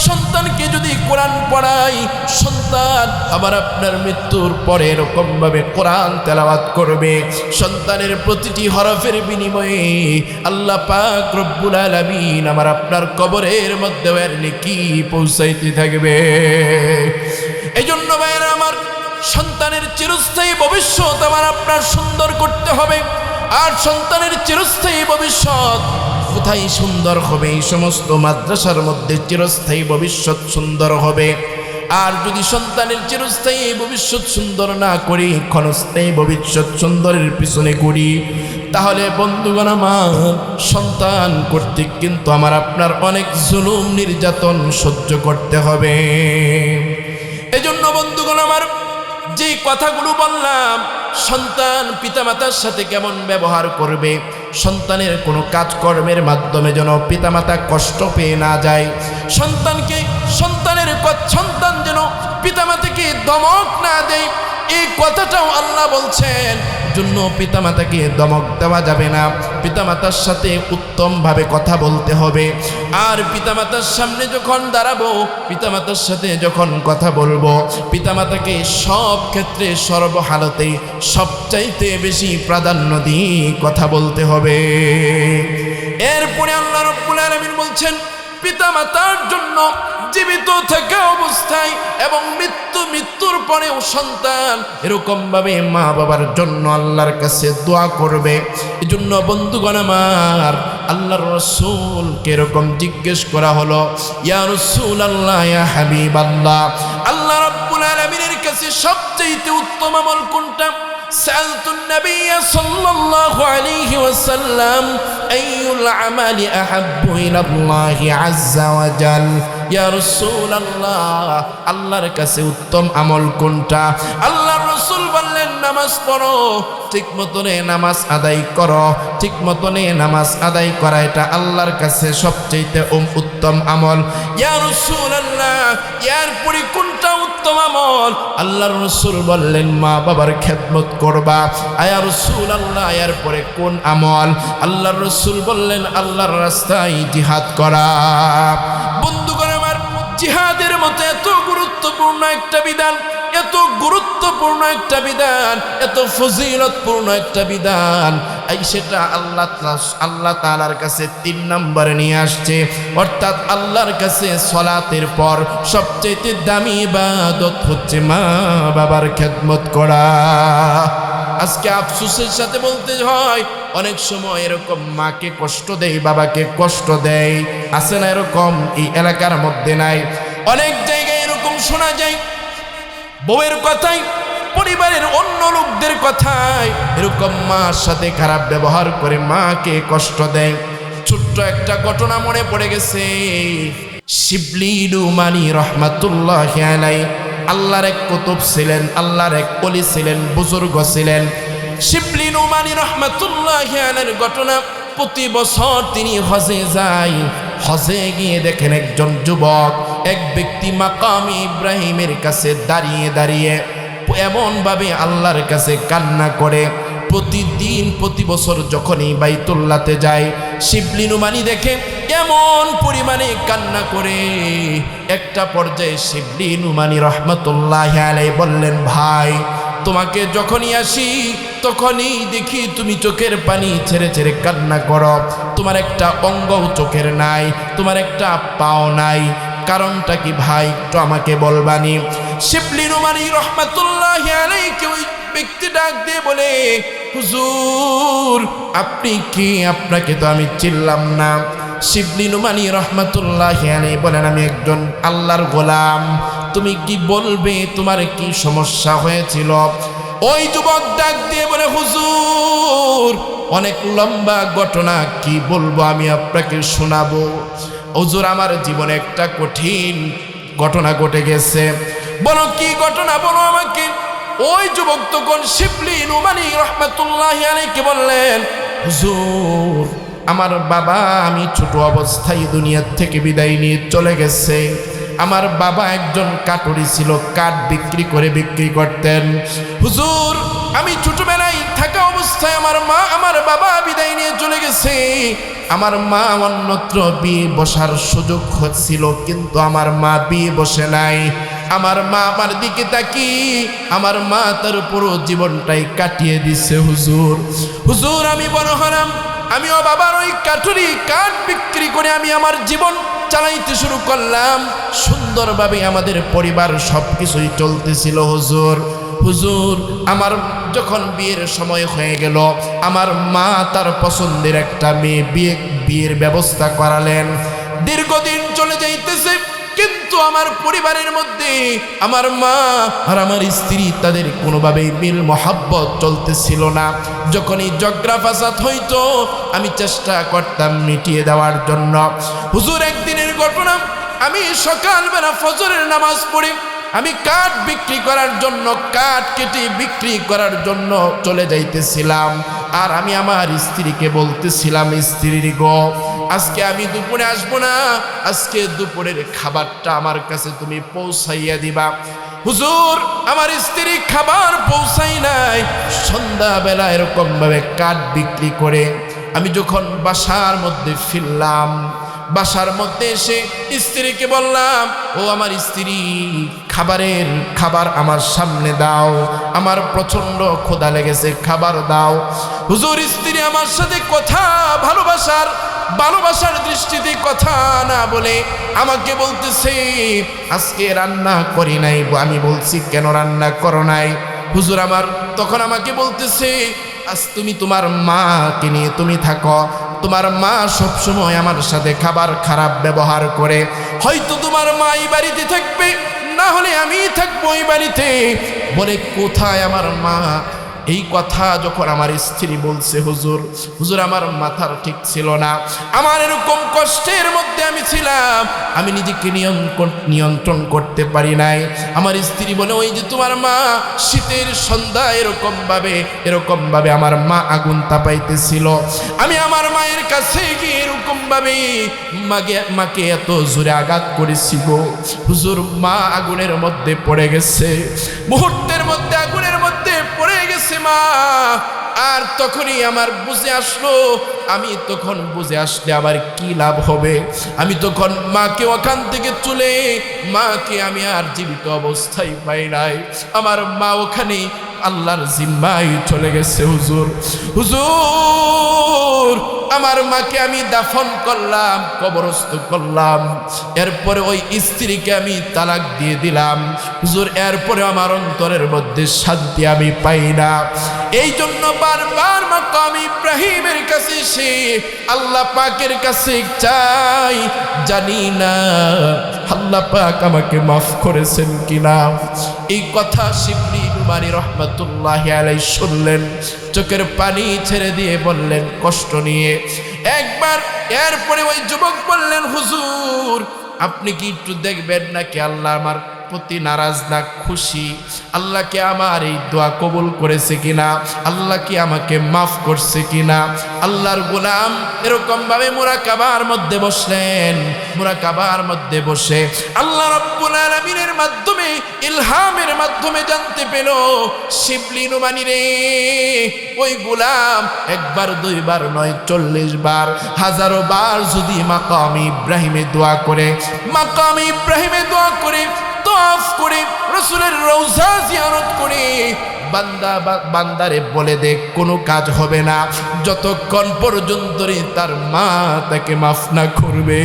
সন্তানকে যদি কোরআন পড়াই, সন্তান আবার আপনার মৃত্যুর পরে এরকম ভাবে কোরআন তেলাওয়াত করবে, সন্তানের প্রতিটি হরফের বিনিময়ে আল্লাহ পাক রব্বুল আলামিন আমার আপনার কবরের মধ্যে এর নেকি পৌঁছাইতে থাকবে। এই জন্য ভাইয়েরা আমার, সন্তানের চিরস্থায়ী ভবিষ্যৎ আমার আপনার সুন্দর করতে হবে। আর সন্তানের চিরস্থায়ী ভবিষ্যৎ কোথায় সুন্দর হবে? এই সমস্ত মাদ্রাসার মধ্যে চিরস্থায়ী ভবিষ্যৎ সুন্দর হবে। আর যদি সন্তানের চিরস্থায়ী ভবিষ্যৎ সুন্দর না করি, ক্ষণস্থায়ী ভবিষ্যৎ সুন্দরের পিছনে করি, তাহলে বন্ধুগণ আমার, সন্তান কর্তৃক কিন্তু আমার আপনার অনেক জুলুম নির্যাতন সহ্য করতে হবে। এজন্য বন্ধুগণ আমার, যে কথাগুলো বললাম, সন্তান পিতামাতার সাথে কেমন ব্যবহার করবে, সন্তানের কোনো কাজকর্মের মাধ্যমে যেন পিতামাতা কষ্ট পেয়ে না যায়, সন্তান যেন পিতামাতাকে ধমক না দেয়, এই কথাটাও আল্লাহ বলছেন। জন্য পিতামাতাকে ধমক দেওয়া যাবে না, পিতামাতার সাথে উত্তমভাবে কথা বলতে হবে। আর পিতামাতার সামনে যখন দাঁড়াবো, পিতামাতার সাথে যখন কথা বলবো, পিতামাতাকে সব ক্ষেত্রে সর্বহালতেই সবচাইতে বেশি প্রাধান্য দিয়ে কথা বলতে হবে। এরপরে আল্লাহ রাব্বুল আলামিন বলছেন, পিতামাতার জন্য জীবিত থাকা অবস্থায় এবং মৃত্যুর পরেও সন্তান এরকম ভাবে মা বাবার জন্য আল্লাহর কাছে দোয়া করবে। এজন্য বন্ধুগণ আমার, আল্লাহর রাসূলকে এরকম জিজ্ঞেস করা হলো, ইয়া রাসূলুল্লাহ, ইয়া হাবিবাল্লাহ, আল্লাহ রাব্বুল আলামিনের কাছে সবচেয়ে উত্তম আমল কোনটা? سألت النبي صلى الله عليه وسلم أي العمل أحب إلى الله عز وجل يا رسول الله আল্লাহর কাছে উত্তম আমল কোনটা? আল্লাহর রাসূল বললেন, নামাজ পড়ো, ঠিক মতনে নামাজ আদায় করো। ঠিক মতনে নামাজ আদায় করা এটা আল্লাহর কাছে সবচেয়ে উত্তম আমল। ইয়া রাসূলুল্লাহ, এর পরে কোনটা উত্তম আমল? আল্লাহর রাসূল বললেন, মা বাবার খেদমত করবা। ইয়া রাসূলুল্লাহ, এর পরে কোন আমল? আল্লাহর রাসূল বললেন, আল্লাহর রাস্তায় জিহাদ করা। বন্ধুগণ আমার, জিহাদের মতো এত গুরুত্বপূর্ণ একটা বিধান, এত গুরুত্বপূর্ণ একটা বিধান, এত ফজিলতপূর্ণ একটা বিধান, এই সেটা আল্লাহ তাআলার কাছে 3 নম্বরে নিয়ে আসছে। অর্থাৎ আল্লাহর কাছে সালাতের পর সবচেয়ে দামি ইবাদত হচ্ছে মা বাবার খেদমত করা। আজকে আফসোসের সাথে বলতে হয়, অনেক সময় এরকম মাকে কষ্ট দেয়, বাবাকে কষ্ট দেয়। আছে না এরকম? এই এলাকার মধ্যে নাই, অনেক জায়গায় এরকম শোনা যায়। বউয়ের কথাই, পরিবারের অন্য লোকদের কথায় এরকম মার সাথে খারাপ ব্যবহার করে মাকে কষ্ট দেয়। ছোট্ট একটা ঘটনা মনে পড়ে গেছে। শিবলি নুমানি রহমাতুল্লাহি আলাইহি আল্লাহর এক কুতুব ছিলেন, আল্লাহর এক ওলি ছিলেন, বুজুর্গ ছিলেন। শিবলি নুমানি রহমাতুল্লাহি আলাইহির ঘটনা, প্রতি বছর তিনি হজে যায়। হজে গিয়ে দেখেন একজন যুবক, এক ব্যক্তি মাকামে ইব্রাহিমের কাছে দাঁড়িয়ে দাঁড়িয়ে এমনভাবে আল্লাহর কাছে কান্না করে। প্রতিদিন প্রতি বছর যখনই বাইতুল্লাহতে যায়, শিবলি নুমানি দেখে এমন পরিমাণে কান্না করে। একটা পর্যায়ে শিবলি নুমানি রহমাতুল্লাহি আলাইহি বললেন, ভাই, তোমাকে যখনই আসি তখনই দেখি তুমি চোখের পানি ছেড়ে ছেড়ে কান্না করো। তোমার একটা অঙ্গও চোখের নাই, তোমার একটা পাও নাই, কারণটা কি ভাই একটু আমাকে বলবানি? শিবলি নুমানি রহমাতুল্লাহি আলাইহি ওই ব্যক্তি ডাক দিয়ে বলে, হুজুর আপনি কি? আপনাকে তো আমি চিনলাম না। শিবলি নুমানি রহমাতুল্লাহি আলাইহি বলেন, আমি একজন আল্লাহর গোলাম। তুমি কি বলবে তোমার কি সমস্যা হয়েছিল? ওই যুবক ডাক দিয়ে বলে, হুজুর অনেক লম্বা ঘটনা, কি বলবো আমি আপনাকে শোনাবো। হুজুর আমার জীবনে একটা কঠিন ঘটনা ঘটে গেছে। বলো কি ঘটনা, বলো আমাকে। ওই যুবক তখন শিবলি নুমানি রহমাতুল্লাহি আলাইহি বললেন, হুজুর আমার বাবা আমি ছোট অবস্থায় দুনিয়ার থেকে বিদায় নিয়ে চলে গেছে। আমার বাবা একজন কাটুরি ছিল, কাঠ বিক্রি করতেন। হুজুর আমি ছোটবেলায় থাকা অবস্থায় আমার বাবা বিদায় নিয়ে চলে গেছে। আমার মা অন্যত্র বিয়ে বসার সুযোগ হচ্ছিল, কিন্তু আমার মা বিয়ে বসে নাই। আমার মা আমার দিকে তাকি, আমার মা তার পুরো জীবনটাই কাটিয়ে দিছে। হুজুর আমি বড় হলাম, আমিও বাবার ওই কাঠুরি কাঠ বিক্রি করে আমি আমার জীবন চালাইতে শুরু করলাম। সুন্দরভাবে আমাদের পরিবার সবকিছুই চলতেছিল। হুজুর আমার যখন বিয়ের সময় হয়ে গেল, আমার মা তার পছন্দের একটা বিয়ের ব্যবস্থা করালেন। দীর্ঘদিন চলে যাইতেছে, কিন্তু আমার পরিবারের মধ্যে আমার মা আর আমার স্ত্রী তাদের কোনোভাবেই মিল মহাব্বত চলতেছিল না। যখনই ঝগড়া ফাসাদ হইতো আমি চেষ্টা করতাম মিটিয়ে দেওয়ার জন্য। হুজুর একদিনের ঘটনা, আমি সকালবেলা ফজরের নামাজ পড়ে আমি কাঠ বিক্রি করার জন্য, কাঠ কেটে বিক্রি করার জন্য চলে যাইতেছিলাম। আর আমি আমার স্ত্রীকে বলতেছিলাম, স্ত্রী গো আজকে আমি দুপুরে আসবো না, আজকে দুপুরের খাবারটা আমার কাছে তুমি পৌঁছাইয়া দিবা। হুজুর আমার স্ত্রী খাবার পৌঁছাই নাই। সন্ধ্যাবেলা এরকম ভাবে কাঠ বিক্রি করে আমি যখন বাসার মধ্যে ফিরলাম, বাসার মধ্যে এসে স্ত্রীকে বললাম, ও আমার স্ত্রী খাবার আমার সামনে দাও, আমার প্রচন্ড ক্ষুধা লেগেছে, খাবার দাও। হুজুর স্ত্রী আমার সাথে কথা ভালোবাসার ভালোবাসার দৃষ্টিতে কথা না বলে আমাকে বলতেছে আজকে রান্না করি নাই। আমি বলছি কেন রান্না করো নাই? হুজুর আমার তখন আমাকে বলতেছে আজ তুমি তোমার মাকে নিয়ে তুমি থাকো, তোমার মা সবসময় আমার সাথে খাবার খারাপ ব্যবহার করে, হয়তো তোমার মা এই বাড়িতে থাকবে, না হলে আমি থাকবো এই বাড়িতে। বলে কোথায় আমার মা? এই কথা যখন আমার স্ত্রী বলছে হুজুর, হুজুর আমার মাথার ঠিক ছিল না, আমার এরকম কষ্টের মধ্যে আমি ছিলাম, আমি নিজেকে নিয়ন্ত্রণ করতে পারি নাই। আমার স্ত্রী বলে ওই যে তোমার মা শীতের সন্ধ্যা এরকম ভাবে আমার মা আগুন তাপাইতেছিল, আমি আমার মায়ের কাছে গিয়ে এরকম ভাবে মাকে এত জোরে আঘাত করেছি গো হুজুর, মা আগুনের মধ্যে পড়ে গেছে, মুহূর্তের মধ্যে আগুনের মধ্যে পড়ে গেছে মা। আর তখনই আমার বুঝে আসলো, আমি তখন বুঝে আসলে আবার কি লাভ হবে? আমি তখন মাকে ওখান থেকে তুলে মাকে আমি আর জীবিত অবস্থায় পাই নাই, আমার মা ওখানে আল্লাহর জিম্মায় চলে গেছে হুজুর। হুজুর আমার মাকে আমি দাফন করলাম, কবরস্থ করলাম, এরপরে ওই স্ত্রীকে আমি তালাক দিয়ে দিলাম হুজুর, এরপরে আমার অন্তরের মধ্যে শান্তি আমি পাই না। এই জন্য বারবার মাকাম ইব্রাহিমের কাছে এসে আল্লাহ পাকের কাছে চাই, জানি না আল্লাহ পাক আমাকে মাফ করেছেন কিনা। এই কথা শিবলি নুমানী রহমাতুল্লাহি আলাইহি শুনলেন, চোখের পানি ছেড়ে দিয়ে বললেন কষ্ট নিয়ে একবার। এরপরে ওই যুবক বললেন হুজুর আপনি কি একটু দেখবেন নাকি আল্লাহ আমার প্রতি নারাজ না খুশি, আল্লাহ কি আমার এই দোয়া কবুল করেছে কিনা, আল্লাহ কি আমাকে মাফ করছে কিনা। আল্লাহর গোলাম এরকম ভাবে মুরাকাবার মধ্যে বসলেন, মুরাকাবার মধ্যে বসে আল্লাহ রাব্বুল আলামিনের মাধ্যমে ইলহামের মাধ্যমে জানতে পেল শিবলি নুমানী রে ওই গোলাম একবার দুইবার নয় 40 বার হাজারো বার যদি মাকাম ইব্রাহিমে দোয়া করে, মাকাম ইব্রাহিমে দোয়া করে, তাওয়াফ করে, রাসূলের রওজা জিয়ারত করে বান্দারে বলে দেখ কোনো কাজ হবে না যতক্ষণ পর্যন্ত তার মা তাকে মাফ না করবে।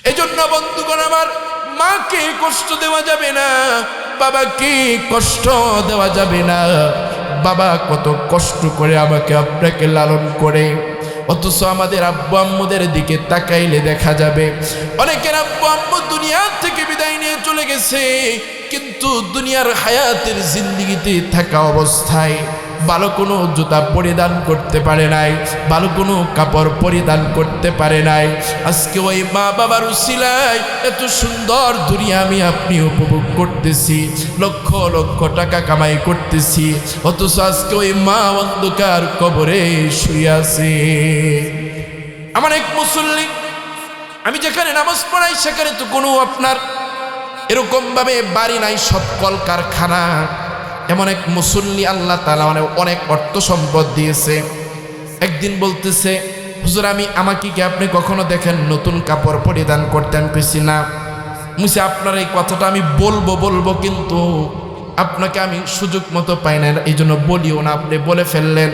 এজন্য বন্ধুগণ আমার, মাকে কষ্ট দেওয়া যাবে না, বাবাকে কষ্ট দেওয়া যাবে না। বাবা কত কষ্ট করে আমাকে আপনাকে লালন করে, অথচ আমাদের আব্বু আম্মুদের দিকে তাকাইলে দেখা যাবে অনেকের আব্বু আম্মু দুনিয়া থেকে বিদায় নিয়ে চলে গেছে, কিন্তু দুনিয়ার হায়াতের জিন্দেগিতে থাকা অবস্থায় ভালো কোনো জুতা পরিধান করতে পারে নাই, ভালো কোনো কাপড় পরিধান করতে পারে নাই। আজকে ওই মা বাবার উসিলায় এত সুন্দর দুনিয়া আমি আপনি উপভোগ করতেছি, লক্ষ লক্ষ টাকা কামাই করতেছি, অথচ আজকে ওই মা অন্ধকার কবরে শুয়ে আছে। আমার এক মুসল্লি, আমি যেখানে নামাজ পড়াই সেখানে তো কোনো আপনার এরকম ভাবে বাড়ি নাই, সব কলকারখানা। এমন এক মুসল্লি আল্লাহ তাআলা অনেক অর্থ সম্পদ দিয়েছে। একদিন বলতেছে হুজুর আমাকে কি আপনি কখনো দেখেন নতুন কাপড় পরিধান করতে? আমি পেছি না। মুছে আপনার এই কথাটা আমি বলবো কিন্তু আপনাকে আমি সুযোগ মতো পাই না, এই জন্য বলিও না। আপনি বলে ফেললেন,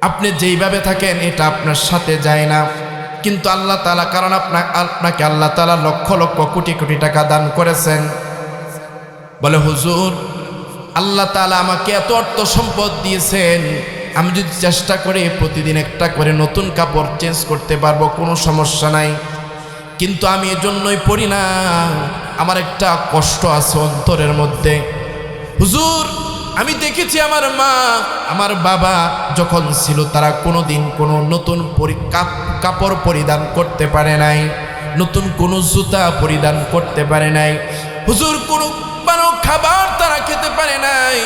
আপনি যেইভাবে থাকেন এটা আপনার সাথে যায় না, কিন্তু আল্লাহ তাআলা কারণ আপনাকে আল্লাহ তাআলা লক্ষ লক্ষ কোটি কোটি টাকা দান করেছেন। বলে হুজুর আল্লাহ তাআলা আমাকে এত অর্থ সম্পদ দিয়েছেন, আমি যদি চেষ্টা করে প্রতিদিন একটা করে নতুন কাপড় চেঞ্জ করতে পারবো কোনো সমস্যা নাই, কিন্তু আমি এজন্যই পরি না, আমার একটা কষ্ট আছে অন্তরের মধ্যে। হুজুর আমি দেখেছি আমার মা আমার বাবা যখন ছিল তারা কোনোদিন কোনো নতুন কাপড় পরিধান করতে পারে নাই, নতুন কোনো জুতা পরিধান করতে পারে নাই, হুজুর কোনো খাবার তারা খেতে পারে নাই।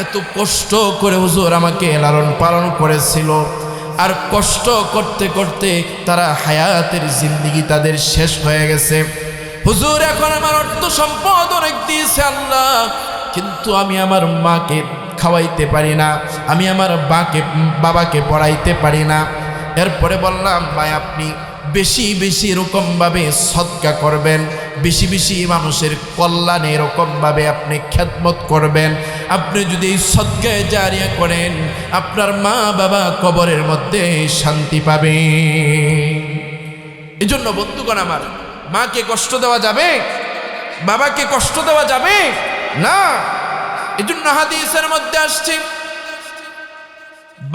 এত কষ্ট করে হুজুর আমাকে লালন পালন করেছিল, আর কষ্ট করতে করতে তারা হায়াতের জিন্দেগি তাদের শেষ হয়ে গেছে। হুজুর এখন আমার অর্থ সম্পদ অনেক দিয়েছে আল্লাহ, কিন্তু আমি আমার মাকে খাওয়াইতে পারি না, আমি আমার বাবাকে পড়াইতে পারি না। এরপরে বললাম ভাই আপনি বেশি বেশি এরকমভাবে সদকা করবেন, বেশি বেশি মানুষের কল্যাণে এরকমভাবে আপনি খেদমত করবেন। আপনি যদি এই সদকায়ে জারিয়া করেন, আপনার মা বাবা কবরের মধ্যে শান্তি পাবে। এই জন্য বন্ধুগণ আমার, মাকে কষ্ট দেওয়া যাবে? বাবাকে কষ্ট দেওয়া যাবে না। এই জন্য হাদিসের মধ্যে আসছে,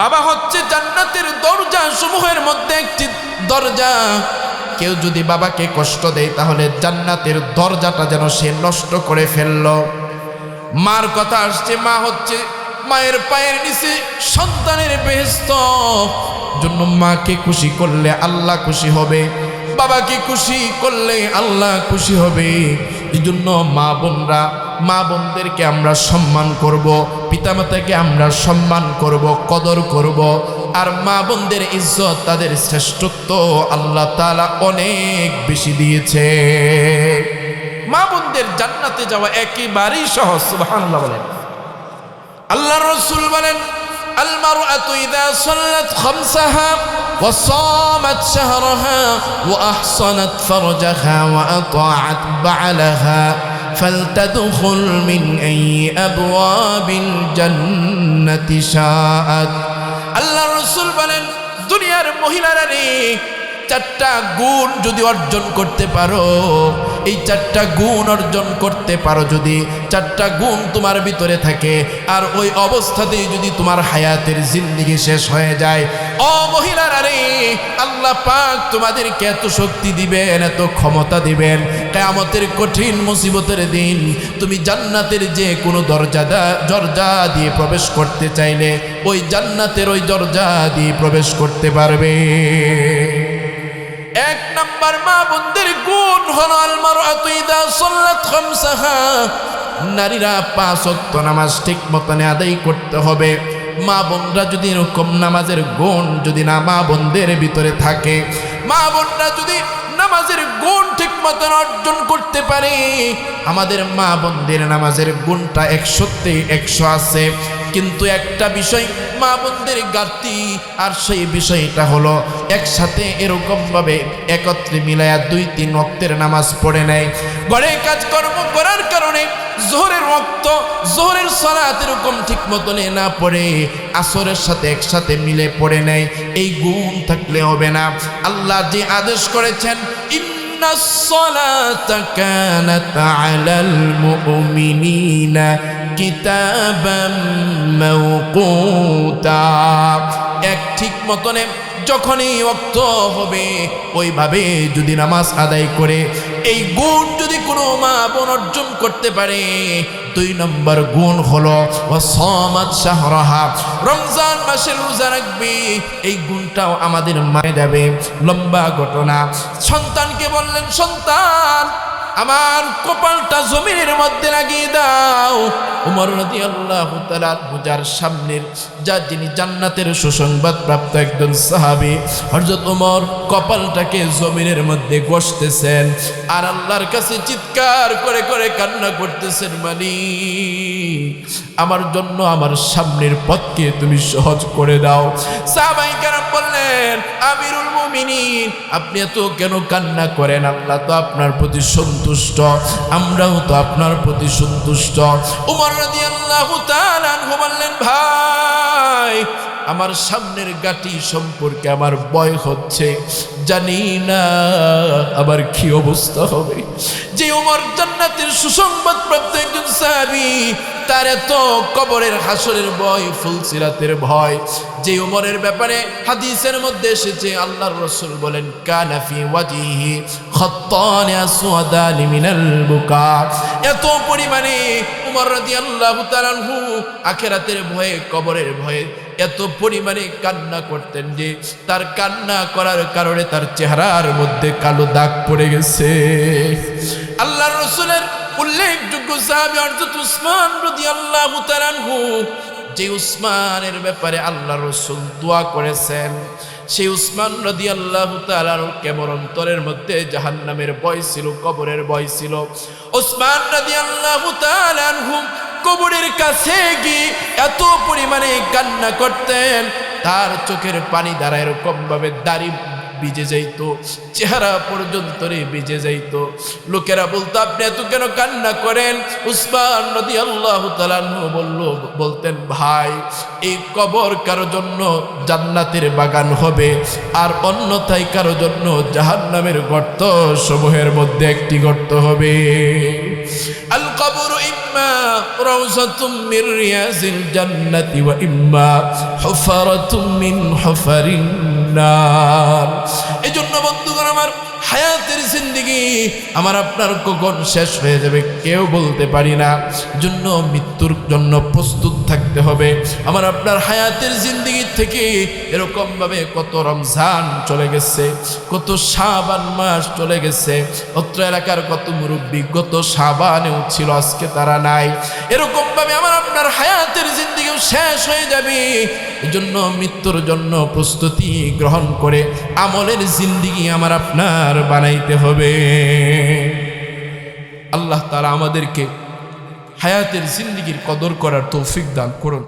বাবা হচ্ছে জান্নাতের দরজা সমূহের মধ্যে একটি দরজা। কেউ যদি বাবাকে কষ্ট দেয় তাহলে জান্নাতের দরজাটা যেন সে নষ্ট করে ফেলল। মার কথা আসছে, মা হচ্ছে মায়ের পায়ের নিচে সন্তানের বেহেশত। জন্য মাকে খুশি করলে আল্লাহ খুশি হবে, বাবাকে খুশি করলে আল্লাহ খুশি হবে। এই জন্য মা বোনদেরকে আমরা সম্মান করব, পিতামাতাকে আমরা সম্মান করব, কদর করব। আর মা বোনদের ইজ্জত, তাদের শ্রেষ্ঠত্ব আল্লাহ তাআলা অনেক বেশি দিয়েছে। মা বোনদের জান্নাতে যাওয়া একেবারেই সহজ। সুবহানাল্লাহ বলেন। আল্লাহর রাসূল বলেন, আল মারআতু ইযা সাল্লাত খামসাহা ওয়া সামাত শাহরাহা ওয়া আহসানাত ফারজাহা ওয়া আতাআত বা'লাহা ফালতাদখুল মিন আইয়ি আবওয়াবিল জান্নাতি শাআত। আল্লাহর রাসূল বলেন, দুনিয়ার মহিলারা রে, চারটা গুণ যদি অর্জন করতে পারো, এই চারটা গুণ অর্জন করতে পারো, যদি চারটা গুণ তোমার ভিতরে থাকে, আর ওই অবস্থাতেই যদি তোমার হায়াতের জিন্দেগি শেষ হয়ে যায়, ও মহিলারা রে, আল্লাহ পাক তোমাদেরকে এত শক্তি দিবেন, এত ক্ষমতা দিবেন, কিয়ামতের কঠিন মুসিবতের দিন তুমি জান্নাতের যে কোনো দরজা দিয়ে প্রবেশ করতে চাইলে ওই জান্নাতের ওই দরজা দিয়ে প্রবেশ করতে পারবে। এক নাম্বার মা বোনদের গুণ হলো আল মারআতু ইযা সাল্লাত খামসাহা, নারীরা 5 ওয়াক্ত নামাজ ঠিক মতন আদায় করতে হবে। মা বোনরা যদি এরকম নামাজের গুণ যদি না মা বোনদের ভিতরে থাকে, মা বোনরা যদি নামাজের গুণ ঠিক মতন অর্জন করতে পারে, আমাদের মা বোনদের নামাজের গুণটা 100তে 100 আছে। কিন্তু একটা বিষয় মা বোনদের ঘাটতি, আর সেই বিষয়টা হলো একসাথে এরকমভাবে একত্রে মিলায়া 2-3 ওয়াক্তের নামাজ পড়ে নেয়। ঘরে কাজকর্ম করার কারণে জোহরের সালাত এরকম ঠিক মতনে না পড়ে আসরের সাথে একসাথে মিলে পড়ে নেয়। এই গুণ থাকলে হবে না। আল্লাহ যে আদেশ করেছেন, ইন্নাস সালাতা কানাত আলাল মুমিনিনা কিতাবাম মাওকুতা, এক ঠিক মতনে যখনই ওয়াক্ত হবে ওইভাবে যদি নামাজ আদায় করে, এই গুণ যদি কোনো মা বোন অর্জন করতে পারে, 2 নম্বর গুণ হলো ওয়া সামাত শাহরাহা, রমজান মাসের রোজা রাখবে। এই গুণটাও আমাদের মায়ে যাবে। লম্বা ঘটনা, সন্তানকে বললেন, সন্তান আমার কপালটা জমিনের মধ্যে লাগিয়ে দাও। ওমর রাদিয়াল্লাহু তাআলা যার সামনের যিনি জান্নাতের সুসংবাদ প্রাপ্ত একজন সাহাবী, হযরত ওমর কপালটাকে জমিনের মধ্যে ঘষতেছেন আর আল্লাহর কাছে চিৎকার করে করে কান্না করতেছেন, মালিক আমার জন্য আমার সামনের পথকে তুমি সহজ করে দাও। সাহাবায়ে কেরাম বললেন, আমিরুল মুমিনিন আপনি এত কেন কান্না করেন? আল্লাহ তো আপনার প্রতি সন্তুষ্ট, আমরাও তো আপনার প্রতি সন্তুষ্ট। ওমর রাদিয়াল্লাহু তাআলা আনহু বললেন, ভাই আমার সামনের গাটি সম্পর্কে আমার ভয় হচ্ছে, জানি না আমার কি অবস্থা হবে। যে ওমর জান্নাতের সুসংবাদ প্রাপ্ত একজন সাহাবী, তার এত কবরের হাসরের ভয়, ফুলসিরাতের ভয়। যে ওমরের ব্যাপারে হাদিসের মধ্যে এসেছে, আল্লাহর রাসূল বলেন, কানা ফি ওয়াজহিহি খাত্তান আসওয়াদান মিনাল বুকা, এত পরিমাণে ওমর রাদিয়াল্লাহু তাআলা আনহু আখিরাতের ভয়ে, কবরের ভয়ে এত পরিমাণে কান্না করতেন যে তার কান্না করার কারণে তার চেহারার মধ্যে কালো দাগ পড়ে গেছে। আল্লাহর রাসূলের উল্লেখযোগ্য সাহাবী হযরত উসমান রাদিয়াল্লাহু তাআলা আনহু, যে উসমানের ব্যাপারে আল্লাহর রাসূল দোয়া করেছেন, সেই উসমান রাদিয়াল্লাহু তাআলা কেমন অন্তরের মধ্যে জাহান্নামের ভয় ছিল, কবরের ভয় ছিল। উসমান রাদিয়াল্লাহু তাআলা আনহু কবরের কাছে গিয়ে এত পরিমাণে কান্না করতেন, তার চোখের পানি দ্বারা এরকম ভাবে ভিজে যাইতো, চেহারা পর্যন্ত ভিজে যাইতো। লোকেরা বলতো আপনি এত কেন কান্না করেন? উসমান রাদিয়াল্লাহু তাআলা আনহু বলতেন ভাই, এই কবর কারো জন্য জান্নাতের বাগান হবে, আর অন্যথায় কারো জন্য জাহান্নামের গর্ত সমূহের মধ্যে একটি গর্ত হবে। আল কবরু ইম্মা রাউযাতুম মির রিয়াজিল জান্নাতি ওয়া ইম্মা হুফারাতুম মিন হুফারিন নার। এজন্য বন্ধুগণ আমার, হায়াতের জিন্দেগি আমার আপনার কখন শেষ হয়ে যাবে কেউ বলতে পারি না। জন্য মৃত্যুর জন্য প্রস্তুত থাকতে হবে। আমার আপনার হায়াতের জিন্দেগি থেকে এরকম ভাবে কত রমজান চলে গেছে, কত শাবান মাস চলে গেছে। অত্র এলাকার কত মুরব্বী গত শাবানেও ছিল, আজকে তারা নাই। এরকম ভাবে আমার আপনার হায়াতের জিন্দেগিও শেষ হয়ে যাবে। এজন্য মৃত্যুর জন্য প্রস্তুতি গ্রহণ করে আমলের জিন্দেগি আমার আপনার বানাইতে হবে। আল্লাহ তাআলা আমাদেরকে হায়াতের জিন্দেগির কদর করার তৌফিক দান করুন।